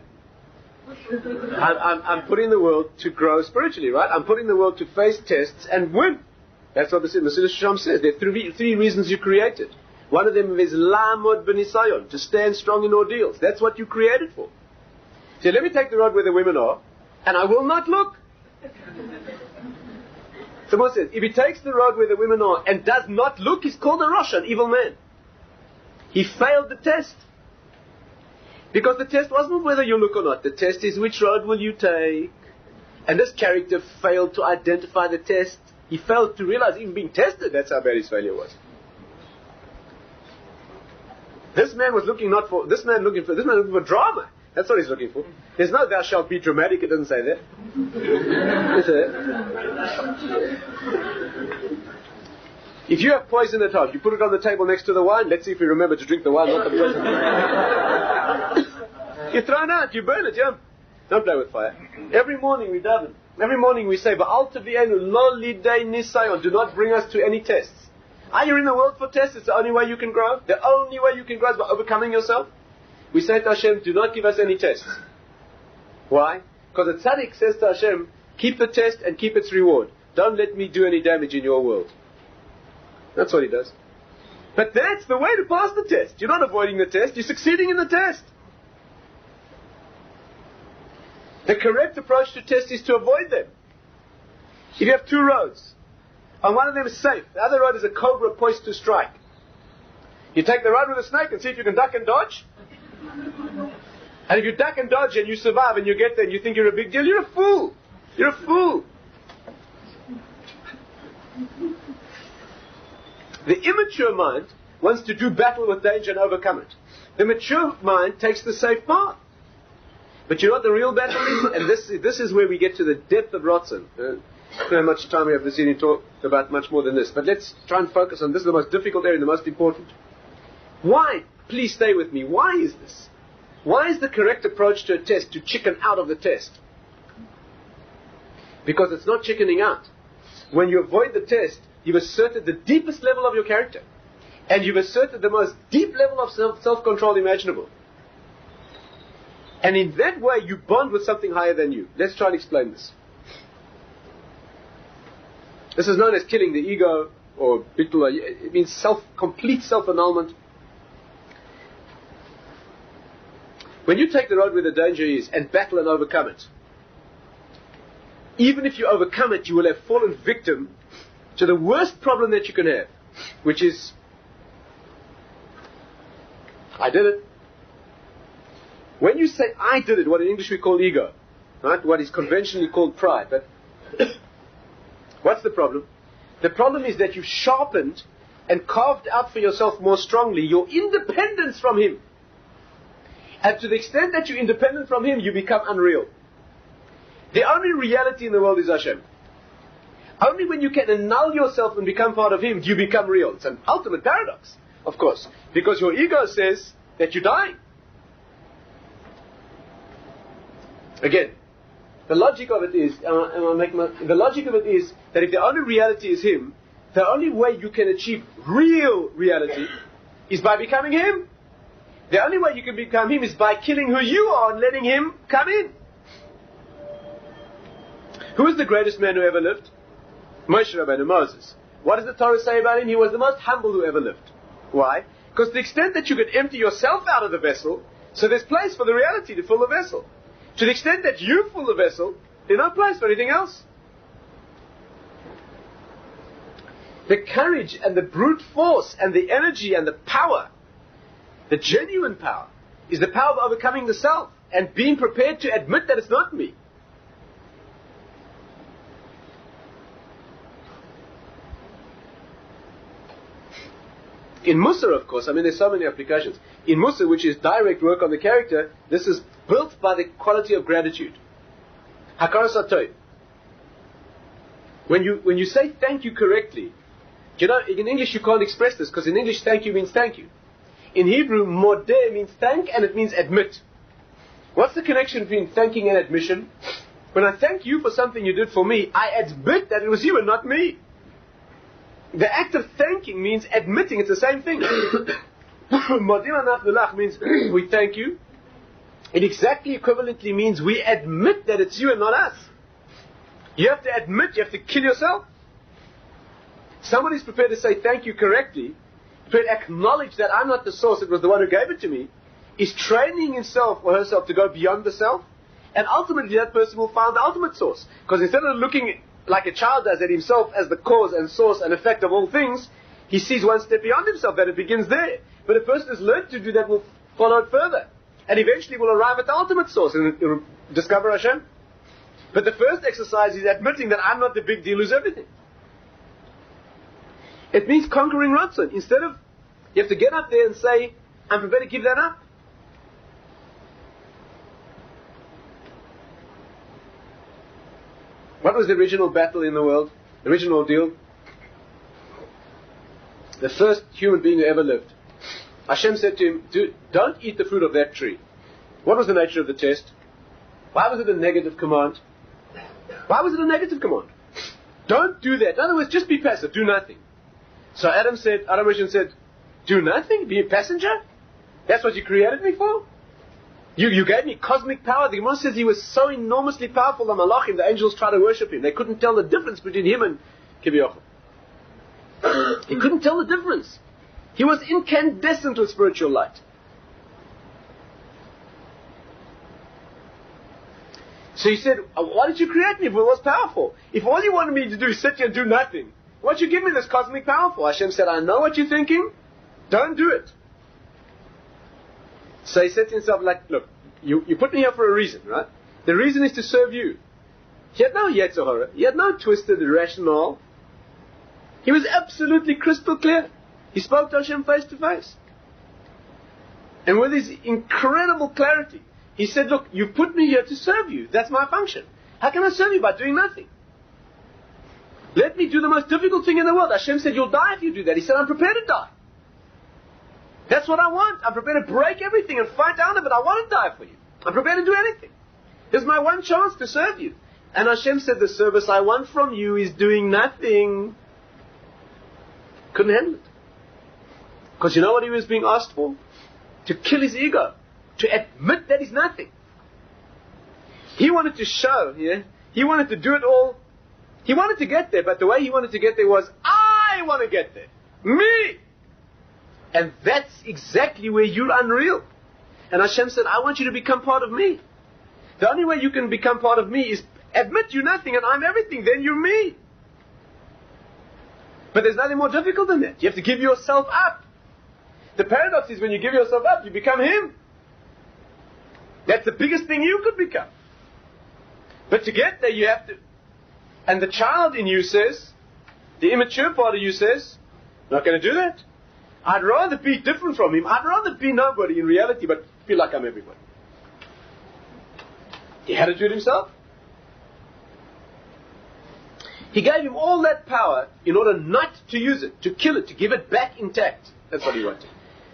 I'm putting the world to grow spiritually, right? I'm putting the world to face tests and win. That's what the Mesilas Yesharim says. There are three reasons you created. One of them is Lamod B'Nisayon, to stand strong in ordeals. That's what you created for. So let me take the road where the women are, and I will not look. Someone says, if he takes the road where the women are and does not look, he's called a Rosh, an evil man. He failed the test. Because the test wasn't whether you look or not. The test is which road will you take. And this character failed to identify the test. He failed to realize even being tested, that's how bad his failure was. This man looking for drama. That's what he's looking for. There's no thou shalt be dramatic. It doesn't say that. If you have poison at home, you put it on the table next to the wine. Let's see if you remember to drink the wine, not the poison. You throw it out, you burn it, yeah. Don't play with fire. Every morning we daven. Every morning we say, V'al tavi'enu lo lidei nisayon. Do not bring us to any tests. Are you in the world for tests? It's the only way you can grow. The only way you can grow is by overcoming yourself. We say to Hashem, do not give us any tests. Why? Because the tzaddik says to Hashem, keep the test and keep its reward. Don't let me do any damage in your world. That's what he does. But that's the way to pass the test. You're not avoiding the test, you're succeeding in the test. The correct approach to test is to avoid them. If you have two roads, and one of them is safe, the other road is a cobra poised to strike. You take the road with a snake and see if you can duck and dodge. And if you duck and dodge and you survive and you get there and you think you're a big deal, you're a fool. You're a fool. The immature mind wants to do battle with danger and overcome it. The mature mind takes the safe path. But you know what the real battle is? And this is where we get to the depth of Ratzon. I don't know how much time we have this evening to talk about much more than this. But let's try and focus on this is the most difficult area and the most important. Why? Please stay with me. Why is this? Why is the correct approach to a test to chicken out of the test? Because it's not chickening out. When you avoid the test, you've asserted the deepest level of your character. And you've asserted the most deep level of self-control imaginable. And in that way, you bond with something higher than you. Let's try and explain this. This is known as killing the ego, or bittul. It means complete self-annulment. When you take the road where the danger is and battle and overcome it, even if you overcome it, you will have fallen victim to the worst problem that you can have, which is, I did it. When you say, I did it, what in English we call ego, right? What is conventionally called pride. But what's the problem? The problem is that you've sharpened and carved out for yourself more strongly your independence from Him. And to the extent that you're independent from Him, you become unreal. The only reality in the world is Hashem. Only when you can annul yourself and become part of Him, do you become real. It's an ultimate paradox, of course. Because your ego says that you're dying. Again, the logic of it is, the logic of it is that if the only reality is Him, the only way you can achieve real reality is by becoming Him. The only way you can become Him is by killing who you are and letting Him come in. Who is the greatest man who ever lived? Moshe Rabbeinu, Moses. What does the Torah say about him? He was the most humble who ever lived. Why? Because to the extent that you can empty yourself out of the vessel, so there's place for the reality to fill the vessel. To the extent that you fill the vessel, there's no place for anything else. The courage and the brute force and the energy and the power, the genuine power, is the power of overcoming the self and being prepared to admit that it's not me. In Mussar, of course, there's so many applications. In Mussar, which is direct work on the character, this is built by the quality of gratitude. Hakaras HaTov. When you say thank you correctly, in English you can't express this, because in English thank you means thank you. In Hebrew, modeh means thank, and it means admit. What's the connection between thanking and admission? When I thank you for something you did for me, I admit that it was you and not me. The act of thanking means admitting. It's the same thing. Modim anach means we thank you. It exactly equivalently means we admit that it's you and not us. You have to admit, you have to kill yourself. Somebody is prepared to say thank you correctly, to acknowledge that I'm not the source, it was the one who gave it to me, is training himself or herself to go beyond the self, and ultimately that person will find the ultimate source. Because instead of looking like a child does at himself as the cause and source and effect of all things, he sees one step beyond himself, that it begins there. But a person who's learned to do that will follow it further, and eventually will arrive at the ultimate source and discover Hashem. But the first exercise is admitting that I'm not the big deal who's everything. It means conquering Ratzon. Instead of, you have to get up there and say, I'm prepared to give that up. What was the original battle in the world? The original ordeal? The first human being who ever lived. Hashem said to him, don't eat the fruit of that tree. What was the nature of the test? Why was it a negative command? Why was it a negative command? Don't do that. In other words, just be passive, do nothing. So Adam Rishon said, do nothing? Be a passenger? That's what you created me for? You gave me cosmic power. The Gemara says he was so enormously powerful, the Malachim, the angels tried to worship him. They couldn't tell the difference between him and Kiviyachol. He couldn't tell the difference. He was incandescent with spiritual light. So he said, why did you create me if it was powerful? If all you wanted me to do is sit here and do nothing, why'd you give me this cosmic power for? Hashem said, I know what you're thinking. Don't do it. So he said to himself, look, you put me here for a reason, right? The reason is to serve you. He had no Yetzer Hara. He had no twisted rationale. He was absolutely crystal clear. He spoke to Hashem face to face. And with his incredible clarity, he said, look, you've put me here to serve you. That's my function. How can I serve you? By doing nothing. Let me do the most difficult thing in the world. Hashem said, you'll die if you do that. He said, I'm prepared to die. That's what I want. I'm prepared to break everything and fight down of it. I want to die for you. I'm prepared to do anything. Here's my one chance to serve you. And Hashem said, the service I want from you is doing nothing. Couldn't handle it. Because you know what he was being asked for? To kill his ego. To admit that he's nothing. He wanted to show, he wanted to do it all. He wanted to get there, but the way he wanted to get there was, I want to get there. Me! And that's exactly where you're unreal. And Hashem said, I want you to become part of me. The only way you can become part of me is admit you're nothing and I'm everything, then you're me. But there's nothing more difficult than that. You have to give yourself up. The paradox is when you give yourself up, you become him. That's the biggest thing you could become. But to get there, you have to. And the child in you says, the immature part of you says, not going to do that. I'd rather be different from him. I'd rather be nobody in reality, but feel like I'm everybody. He had to do it himself. He gave him all that power in order not to use it, to kill it, to give it back intact. That's what he wanted.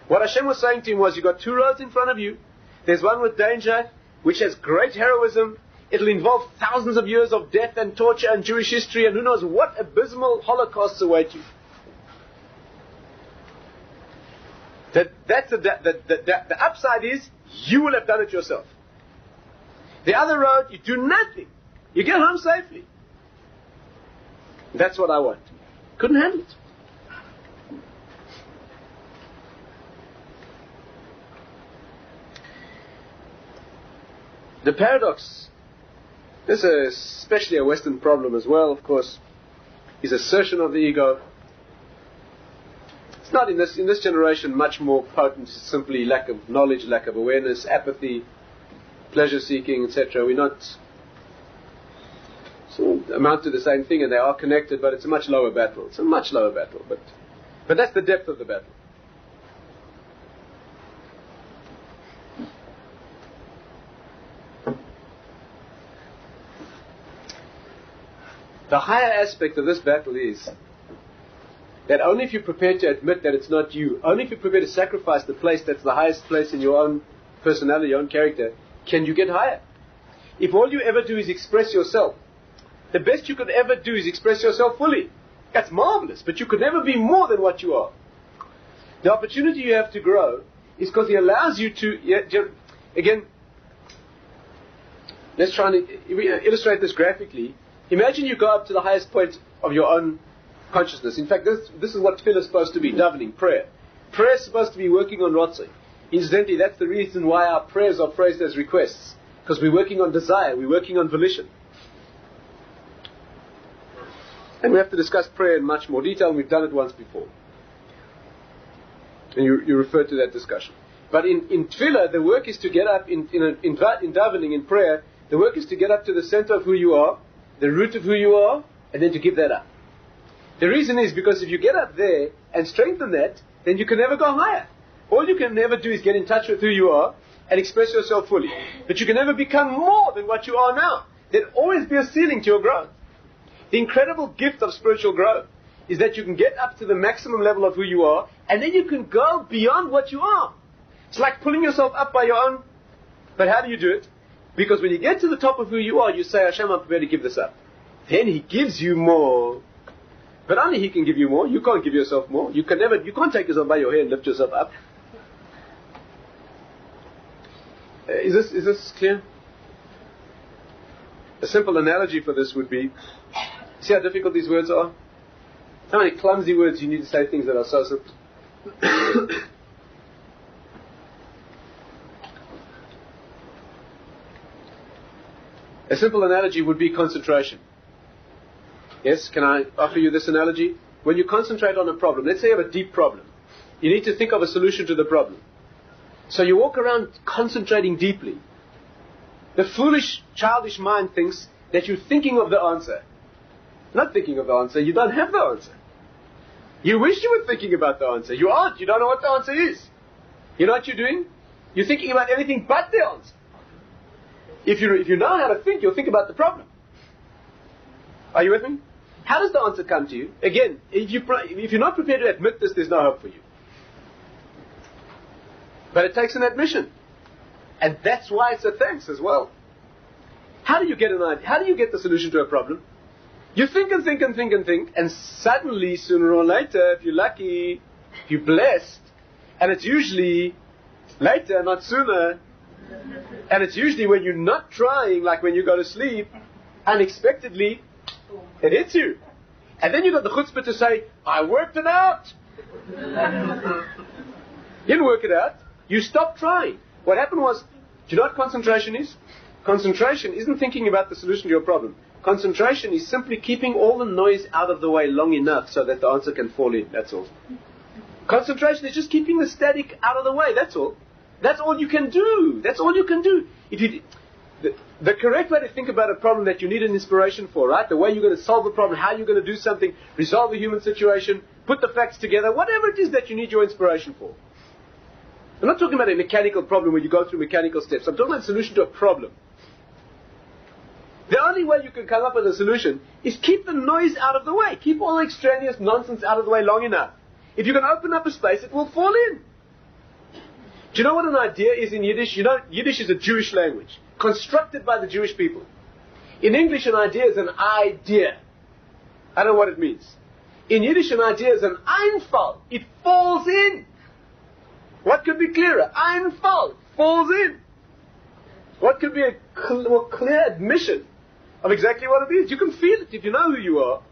What Hashem was saying to him was, you've got two roads in front of you. There's one with danger, which has great heroism. It'll involve thousands of years of death and torture and Jewish history and who knows what abysmal holocausts await you. The upside is, you will have done it yourself. The other road, you do nothing. You get home safely. That's what I want. Couldn't handle it. The paradox, this is especially a Western problem as well, of course, is assertion of the ego. It's not in this generation much more potent. It's simply lack of knowledge, lack of awareness, apathy, pleasure seeking, etc. We're not so amount to the same thing, and they are connected, but it's a much lower battle. It's a much lower battle, but that's the depth of the battle. The higher aspect of this battle is that only if you're prepared to admit that it's not you, only if you're prepared to sacrifice the place that's the highest place in your own personality, your own character, can you get higher. If all you ever do is express yourself, the best you could ever do is express yourself fully. That's marvelous, but you could never be more than what you are. The opportunity you have to grow is because he allows you to, again, let's try and illustrate this graphically. Imagine you go up to the highest point of your own consciousness. In fact, this is what tefillah is supposed to be, davening, prayer. Prayer is supposed to be working on rotzei. Incidentally, that's the reason why our prayers are phrased as requests. Because we're working on desire, we're working on volition. And we have to discuss prayer in much more detail, and we've done it once before. And you referred to that discussion. But in tefillah, the work is to get up, in davening, in prayer, the work is to get up to the center of who you are, the root of who you are, and then to give that up. The reason is because if you get up there and strengthen that, then you can never go higher. All you can never do is get in touch with who you are and express yourself fully. But you can never become more than what you are now. There'll always be a ceiling to your growth. The incredible gift of spiritual growth is that you can get up to the maximum level of who you are, and then you can go beyond what you are. It's like pulling yourself up by your own. But how do you do it? Because when you get to the top of who you are, you say, Hashem, I'm prepared to give this up. Then He gives you more. But only He can give you more. You can't give yourself more. You can't take yourself by your hair and lift yourself up. Is this clear? A simple analogy for this would be, see how difficult these words are? How many clumsy words you need to say things that are so simple. A simple analogy would be concentration. Yes, can I offer you this analogy? When you concentrate on a problem, let's say you have a deep problem, you need to think of a solution to the problem. So you walk around concentrating deeply. The foolish, childish mind thinks that you're thinking of the answer. Not thinking of the answer, you don't have the answer. You wish you were thinking about the answer. You aren't, you don't know what the answer is. You know what you're doing? You're thinking about everything but the answer. If you know how to think, you'll think about the problem. Are you with me? How does the answer come to you? Again, if you're not prepared to admit this, there's no hope for you. But it takes an admission. And that's why it's a thanks as well. How do you get an idea? How do you get the solution to a problem? You think and think and think and think, and suddenly, sooner or later, if you're lucky, if you're blessed, and it's usually later, not sooner, and it's usually when you're not trying, like when you go to sleep, unexpectedly, it hits you. And then you got the chutzpah to say, I worked it out. You didn't work it out. You stopped trying. What happened was, do you know what concentration is? Concentration isn't thinking about the solution to your problem. Concentration is simply keeping all the noise out of the way long enough so that the answer can fall in. That's all. Concentration is just keeping the static out of the way. That's all. That's all you can do. That's all you can do. The correct way to think about a problem that you need an inspiration for, right? The way you're going to solve a problem, how you're going to do something, resolve a human situation, put the facts together, whatever it is that you need your inspiration for. I'm not talking about a mechanical problem where you go through mechanical steps. I'm talking about a solution to a problem. The only way you can come up with a solution is keep the noise out of the way. Keep all the extraneous nonsense out of the way long enough. If you can open up a space, it will fall in. Do you know what an idea is in Yiddish? You know, Yiddish is a Jewish language, constructed by the Jewish people. In English, an idea is an idea. I don't know what it means. In Yiddish, an idea is an Einfall. It falls in. What could be clearer? Einfall. Falls in. What could be a more clear admission of exactly what it is? You can feel it if you know who you are.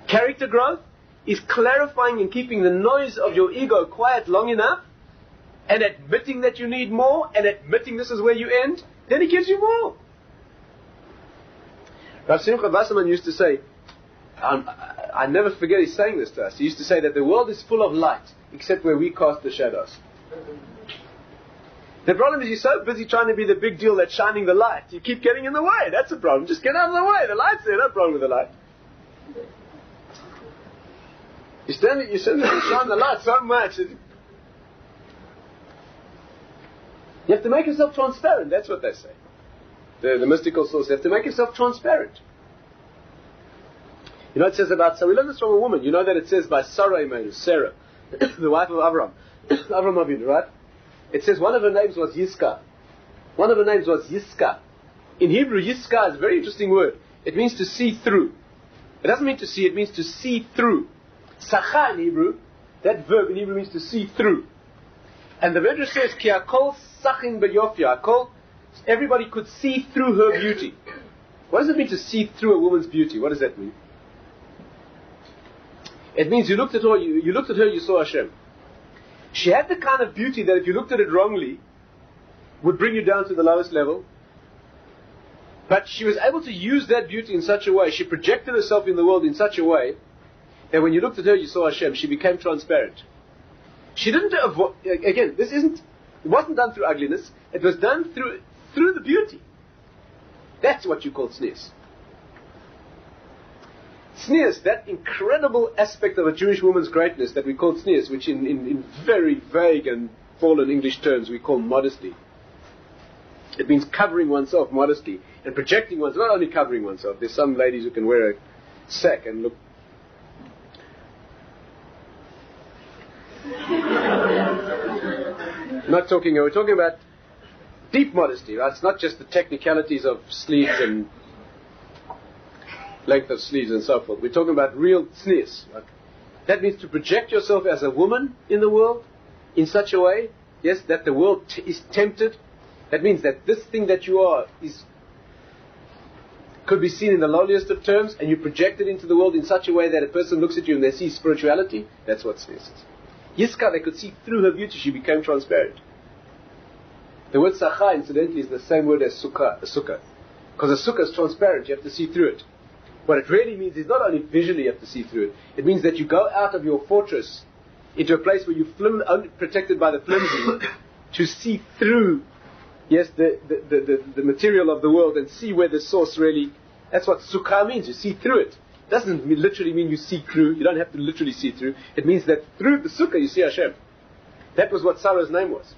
Character growth is clarifying and keeping the noise of your ego quiet long enough, and admitting that you need more, and admitting this is where you end, then He gives you more. Rav Simcha Wasserman used to say, I never forget he saying this to us, he used to say that the world is full of light, except where we cast the shadows. The problem is you're so busy trying to be the big deal that's shining the light, you keep getting in the way. That's the problem. Just get out of the way. The light's there, no problem with the light. You stand there, you shine the light so much. You have to make yourself transparent. That's what they say. The mystical source. You have to make yourself transparent. You know what it says about, so we learn this from a woman. You know that it says by Sarah, the wife of Avram. Avram Avinu, right? It says one of her names was Yiska. One of her names was Yiska. In Hebrew, Yiska is a very interesting word. It means to see through. It doesn't mean to see, it means to see through. Sacha in Hebrew, that verb in Hebrew means to see through. And the Medrash says, Ki akol sachin beyofya. Akol, everybody could see through her beauty. What does it mean to see through a woman's beauty? What does that mean? It means you looked at her, you saw Hashem. She had the kind of beauty that if you looked at it wrongly, would bring you down to the lowest level. But she was able to use that beauty in such a way, she projected herself in the world in such a way, that when you looked at her, you saw Hashem. She became transparent. She didn't avoid, again, it wasn't done through ugliness, it was done through the beauty. That's what you call tznius. Tznius, that incredible aspect of a Jewish woman's greatness that we call tznius, which in very vague and fallen English terms we call modesty. It means covering oneself modestly. And projecting one's not only covering oneself. There's some ladies who can wear a sack and look. We're talking about deep modesty, right? It's not just the technicalities of sleeves and length of sleeves and so forth. We're talking about real tznius. Right? That means to project yourself as a woman in the world in such a way, yes, that the world is tempted. That means that this thing that you are could be seen in the lowliest of terms, and you project it into the world in such a way that a person looks at you and they see spirituality. That's what tznius is. Yiska, they could see through her beauty. She became transparent. The word sacha, incidentally, is the same word as sukkah, a sukkah. Because a sukkah is transparent, you have to see through it. What it really means is not only visually you have to see through it, it means that you go out of your fortress into a place where you're only protected by the flimsy to see through, yes, the material of the world and see where the source really, that's what sukkah means, you see through it. It doesn't literally mean you see through, you don't have to literally see through. It means that through the sukkah you see Hashem. That was what Sarah's name was.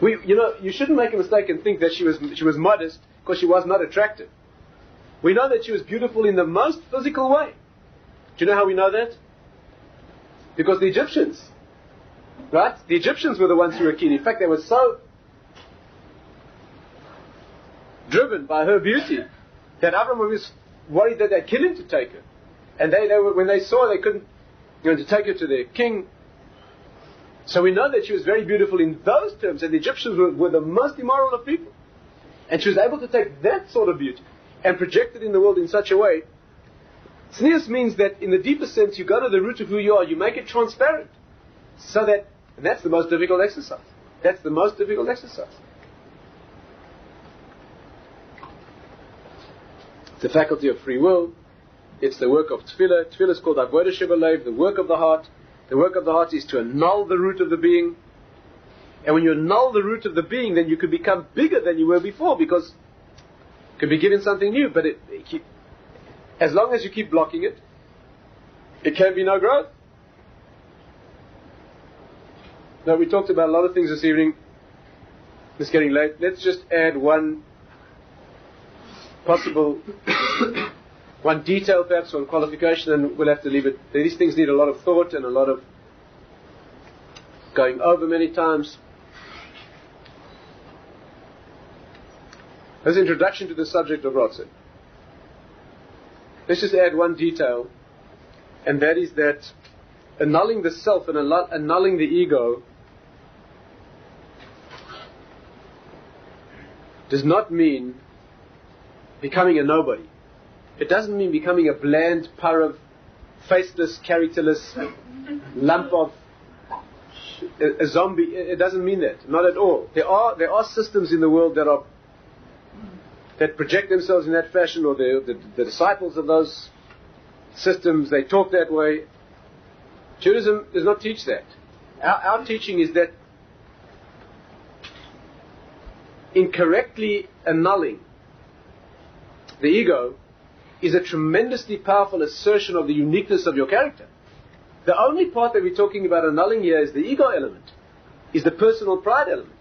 You shouldn't make a mistake and think that she was modest because she was not attractive. We know that she was beautiful in the most physical way. Do you know how we know that? Because the Egyptians, right? The Egyptians were the ones who were keen. In fact, they were so driven by her beauty that Abraham was worried that they'd kill him to take her. And they were, when they saw they couldn't, to take her to their king. So we know that she was very beautiful in those terms, and the Egyptians were the most immoral of people. And she was able to take that sort of beauty and project it in the world in such a way. Tznius means that in the deepest sense you go to the root of who you are, you make it transparent. So that, and that's the most difficult exercise. That's the most difficult exercise. It's the faculty of free will. It's the work of tefillah. Tefillah is called avodah shebalev, the work of the heart. The work of the heart is to annul the root of the being. And when you annul the root of the being, then you can become bigger than you were before, because you can be given something new. But as long as you keep blocking it, it can be no growth. Now, we talked about a lot of things this evening. It's getting late. Let's just add one possible, one detail perhaps, one qualification, and we'll have to leave it. These things need a lot of thought and a lot of going over many times. As an introduction to the subject of Ratzon, let's just add one detail, and that is that annulling the self and annulling the ego does not mean becoming a nobody. It doesn't mean becoming a bland, parav, faceless, characterless lump of a zombie. It doesn't mean that. Not at all. There are systems in the world that project themselves in that fashion, or the disciples of those systems, they talk that way. Judaism does not teach that. Our teaching is that incorrectly annulling the ego is a tremendously powerful assertion of the uniqueness of your character. The only part that we're talking about annulling here is the ego element, is the personal pride element.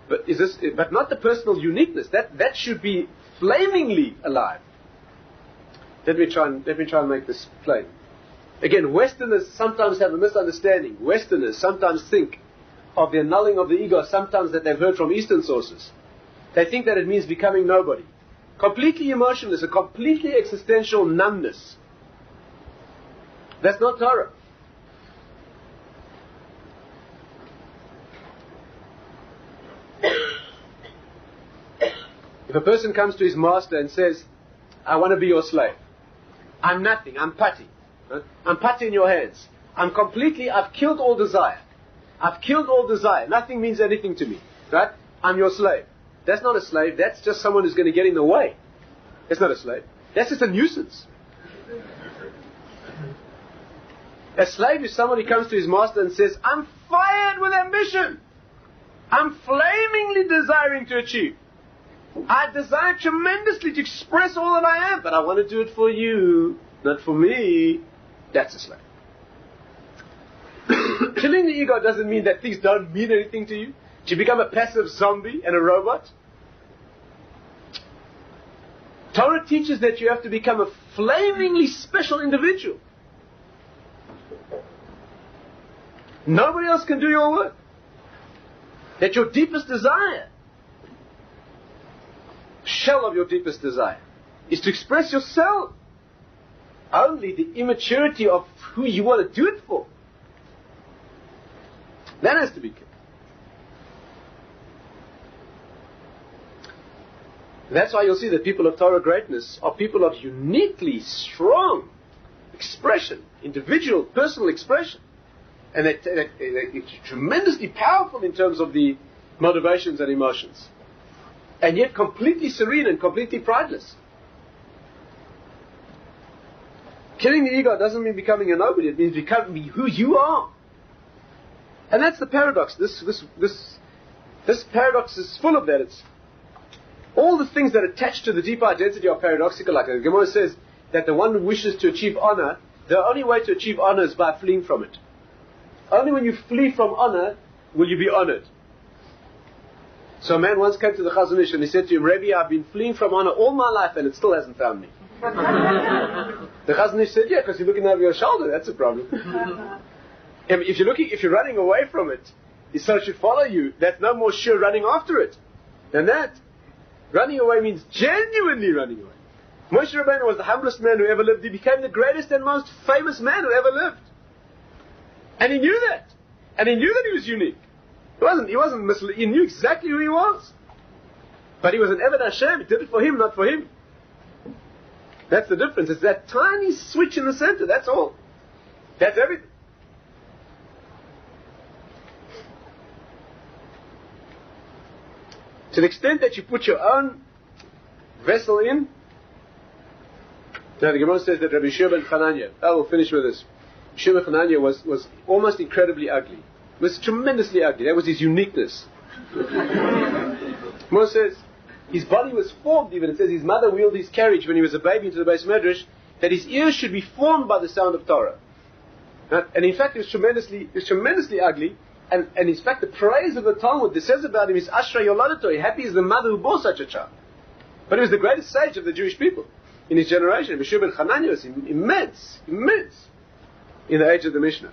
But not the personal uniqueness. That should be flamingly alive. Let me try and make this plain. Again, Westerners sometimes have a misunderstanding. Westerners sometimes think of the annulling of the ego, sometimes that they've heard from Eastern sources. They think that it means becoming nobody. Completely emotionless, a completely existential numbness. That's not Torah. If a person comes to his master and says, I want to be your slave. I'm nothing, I'm putty. I'm putty in your hands. I've killed all desire. I've killed all desire. Nothing means anything to me. Right? I'm your slave. That's not a slave. That's just someone who's going to get in the way. That's not a slave. That's just a nuisance. A slave is someone who comes to his master and says, I'm fired with ambition. I'm flamingly desiring to achieve. I desire tremendously to express all that I am, but I want to do it for you, not for me. That's a slave. Killing the ego doesn't mean that things don't mean anything to you. Do you become a passive zombie and a robot? Torah teaches that you have to become a flamingly special individual. Nobody else can do your work. That your deepest desire, shell of your deepest desire, is to express yourself. Only the immaturity of who you want to do it for, that has to be kept. That's why you'll see that people of Torah greatness are people of uniquely strong expression, individual, personal expression. And they're tremendously powerful in terms of the motivations and emotions. And yet completely serene and completely prideless. Killing the ego doesn't mean becoming a nobody, it means becoming who you are. And that's the paradox. This paradox is full of that. It's all the things that attach to the deep identity are paradoxical. Like the Gemara says that the one who wishes to achieve honor, the only way to achieve honor is by fleeing from it. Only when you flee from honor will you be honored. So a man once came to the Chazon Ish and he said to him, Rabbi, I've been fleeing from honor all my life and it still hasn't found me. The Chazon Ish said, yeah, because you're looking over your shoulder, that's a problem. If you're running away from it, so it should follow you. That's no more sure running after it than that. Running away means genuinely running away. Moshe Rabbeinu was the humblest man who ever lived. He became the greatest and most famous man who ever lived. And he knew that. And he knew that he was unique. He wasn't misleading. He knew exactly who he was. But he was an Eved Hashem. He did it for him, not for him. That's the difference. It's that tiny switch in the center. That's all. That's everything. To the extent that you put your own vessel in. Now the Gemara says that Rabbi Shua ben Chananya, we'll finish with this. Shua ben Chananya was almost incredibly ugly. He was tremendously ugly. That was his uniqueness. Gemara says his body was formed even. It says his mother wheeled his carriage when he was a baby into the Beis Medrash, that his ears should be formed by the sound of Torah. And in fact he was tremendously ugly. And in fact, the praise of the Talmud, it says about him is Ashra Yoladato. Happy is the mother who bore such a child. But he was the greatest sage of the Jewish people in his generation. Rabbi Shua ben Chananya was immense in the age of the Mishnah.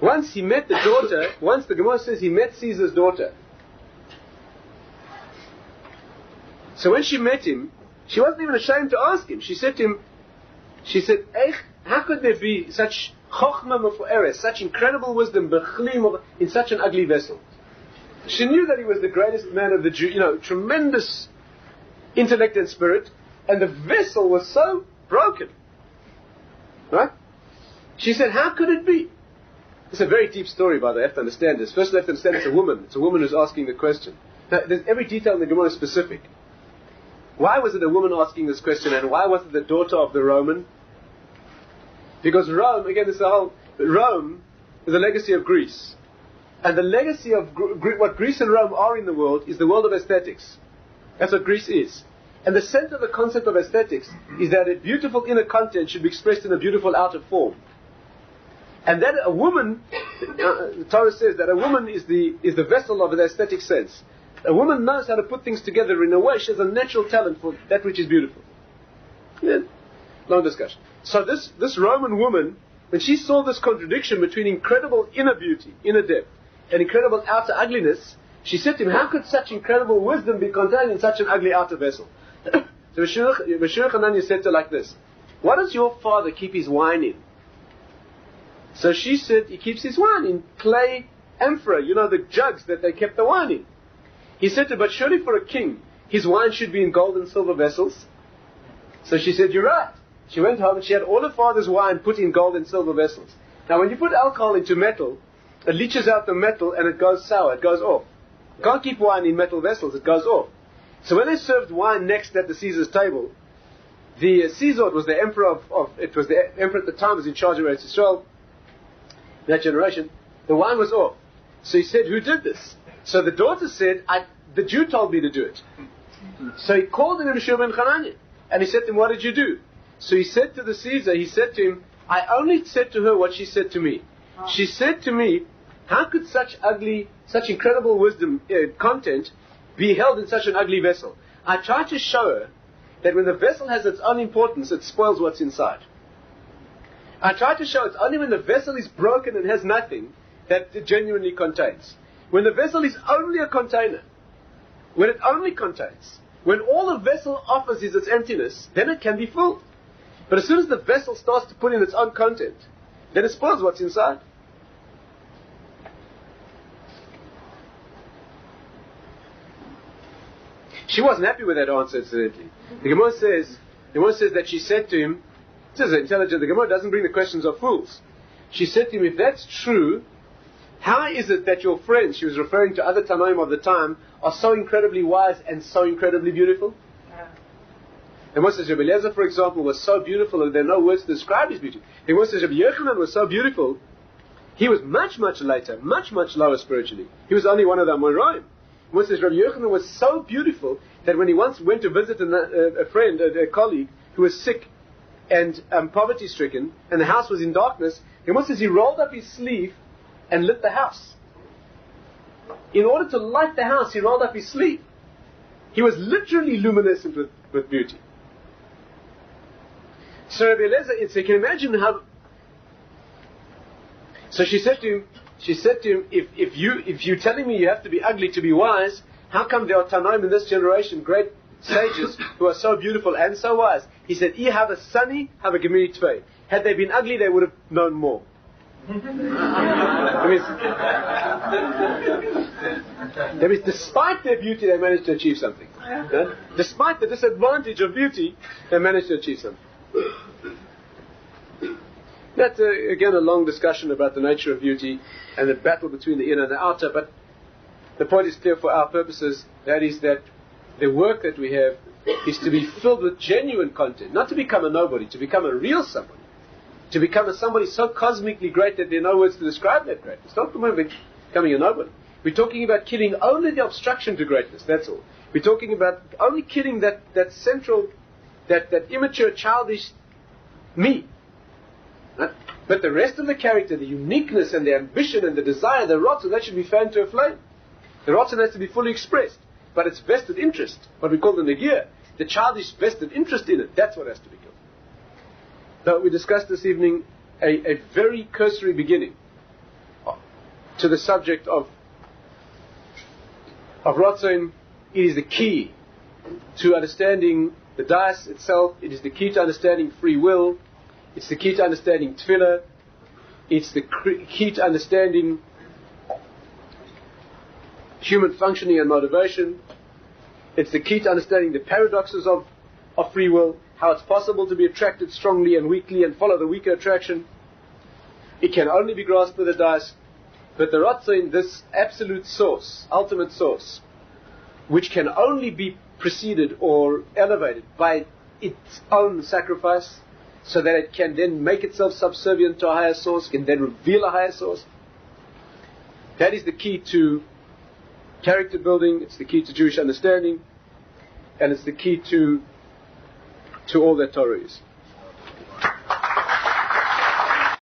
Once he met the daughter, once the Gemara says he met Caesar's daughter. So when she met him, she wasn't even ashamed to ask him. She said to him, how could there be such chokhmah mefu'eres, such incredible wisdom, in such an ugly vessel? She knew that he was the greatest man of the Jew, tremendous intellect and spirit, and the vessel was so broken. Right? She said, how could it be? It's a very deep story, by the way. You have to understand this. First, you have to understand it's a woman. It's a woman who's asking the question. Now, every detail in the Gemara is specific. Why was it a woman asking this question, and why was it the daughter of the Roman? Because Rome, again, Rome is a legacy of Greece. And the legacy of what Greece and Rome are in the world is the world of aesthetics. That's what Greece is. And the center of the concept of aesthetics is that a beautiful inner content should be expressed in a beautiful outer form. And that a woman, the Torah says that a woman is the vessel of the aesthetic sense. A woman knows how to put things together in a way. She has a natural talent for that which is beautiful. Yeah. Long discussion. So this Roman woman, when she saw this contradiction between incredible inner beauty, inner depth, and incredible outer ugliness, she said to him, how could such incredible wisdom be contained in such an ugly outer vessel? So Meshur Hananya said to her like this, what does your father keep his wine in? So she said, he keeps his wine in clay amphora, the jugs that they kept the wine in. He said to her, but surely for a king, his wine should be in gold and silver vessels. So she said, you're right. She went home and she had all her father's wine put in gold and silver vessels. Now when you put alcohol into metal, it leaches out the metal and it goes sour, it goes off. You can't keep wine in metal vessels, it goes off. So when they served wine next at the Caesar's table, the Caesar was the emperor it was the emperor at the time, was in charge of Eretz Yisrael, that generation, the wine was off. So he said, who did this? So the daughter said, the Jew told me to do it. So he called in Rabbi Shua ben Chananya, and he said to him, what did you do? So he said to the Caesar, he said to him, I only said to her what she said to me. She said to me, how could such incredible wisdom, content, be held in such an ugly vessel? I tried to show her that when the vessel has its own importance, it spoils what's inside. I try to show it's only when the vessel is broken and has nothing that it genuinely contains. When the vessel is only a container, when it only contains, when all the vessel offers is its emptiness, then it can be full. But as soon as the vessel starts to put in its own content, then it spoils what's inside. She wasn't happy with that answer, incidentally. The Gemara says that she said to him, this is intelligent, the Gemara doesn't bring the questions of fools. She said to him, if that's true, how is it that your friends, she was referring to other Tanoim of the time, are so incredibly wise and so incredibly beautiful? The Gemara says Rabbi Eliezer, for example, was so beautiful that there are no words to describe his beauty. The Gemara says Rabbi Yochanan was so beautiful, he was much, much later, much, much lower spiritually. He was only one of the Amoraim. The Gemara says Rabbi Yochanan was so beautiful that when he once went to visit a friend, a colleague, who was sick and poverty-stricken, and the house was in darkness, the Gemara says he rolled up his sleeve and lit the house. In order to light the house, he rolled up his sleeve. He was literally luminescent with beauty. So Rabbi Eliezer, so you can imagine how. So she said to him, if you're telling me you have to be ugly to be wise, how come there are Tanoim in this generation, great sages, who are so beautiful and so wise? He said, I have a sunny, have a gemiri tvei. Had they been ugly, they would have known more. That means despite their beauty, they managed to achieve something. Yeah? Despite the disadvantage of beauty, they managed to achieve something. That's again a long discussion about the nature of beauty and the battle between the inner and the outer, but the point is clear for our purposes. That is that the work that we have is to be filled with genuine content, not to become a nobody, to become a real somebody, to become a somebody so cosmically great that there are no words to describe that greatness. It's not the moment of becoming a nobody. We're talking about killing only the obstruction to greatness, that's all. We're talking about only killing that central, that immature, childish me. Right? But the rest of the character, the uniqueness and the ambition and the desire, the rotzen, that should be fanned to a flame. The rotzen has to be fully expressed. But it's vested interest, what we call the negir, the childish vested interest in it, that's what has to be killed. Now, we discussed this evening a very cursory beginning to the subject of rotzen. It is the key to understanding the dais itself. It is the key to understanding free will. It's the key to understanding tefillah. It's the key to understanding human functioning and motivation. It's the key to understanding the paradoxes of free will, how it's possible to be attracted strongly and weakly and follow the weaker attraction. It can only be grasped with the dais. But the ratzon, this absolute source, ultimate source, which can only be preceded or elevated by its own sacrifice, so that it can then make itself subservient to a higher source, can then reveal a higher source. That is the key to character building, it's the key to Jewish understanding, and it's the key to all that Torah is.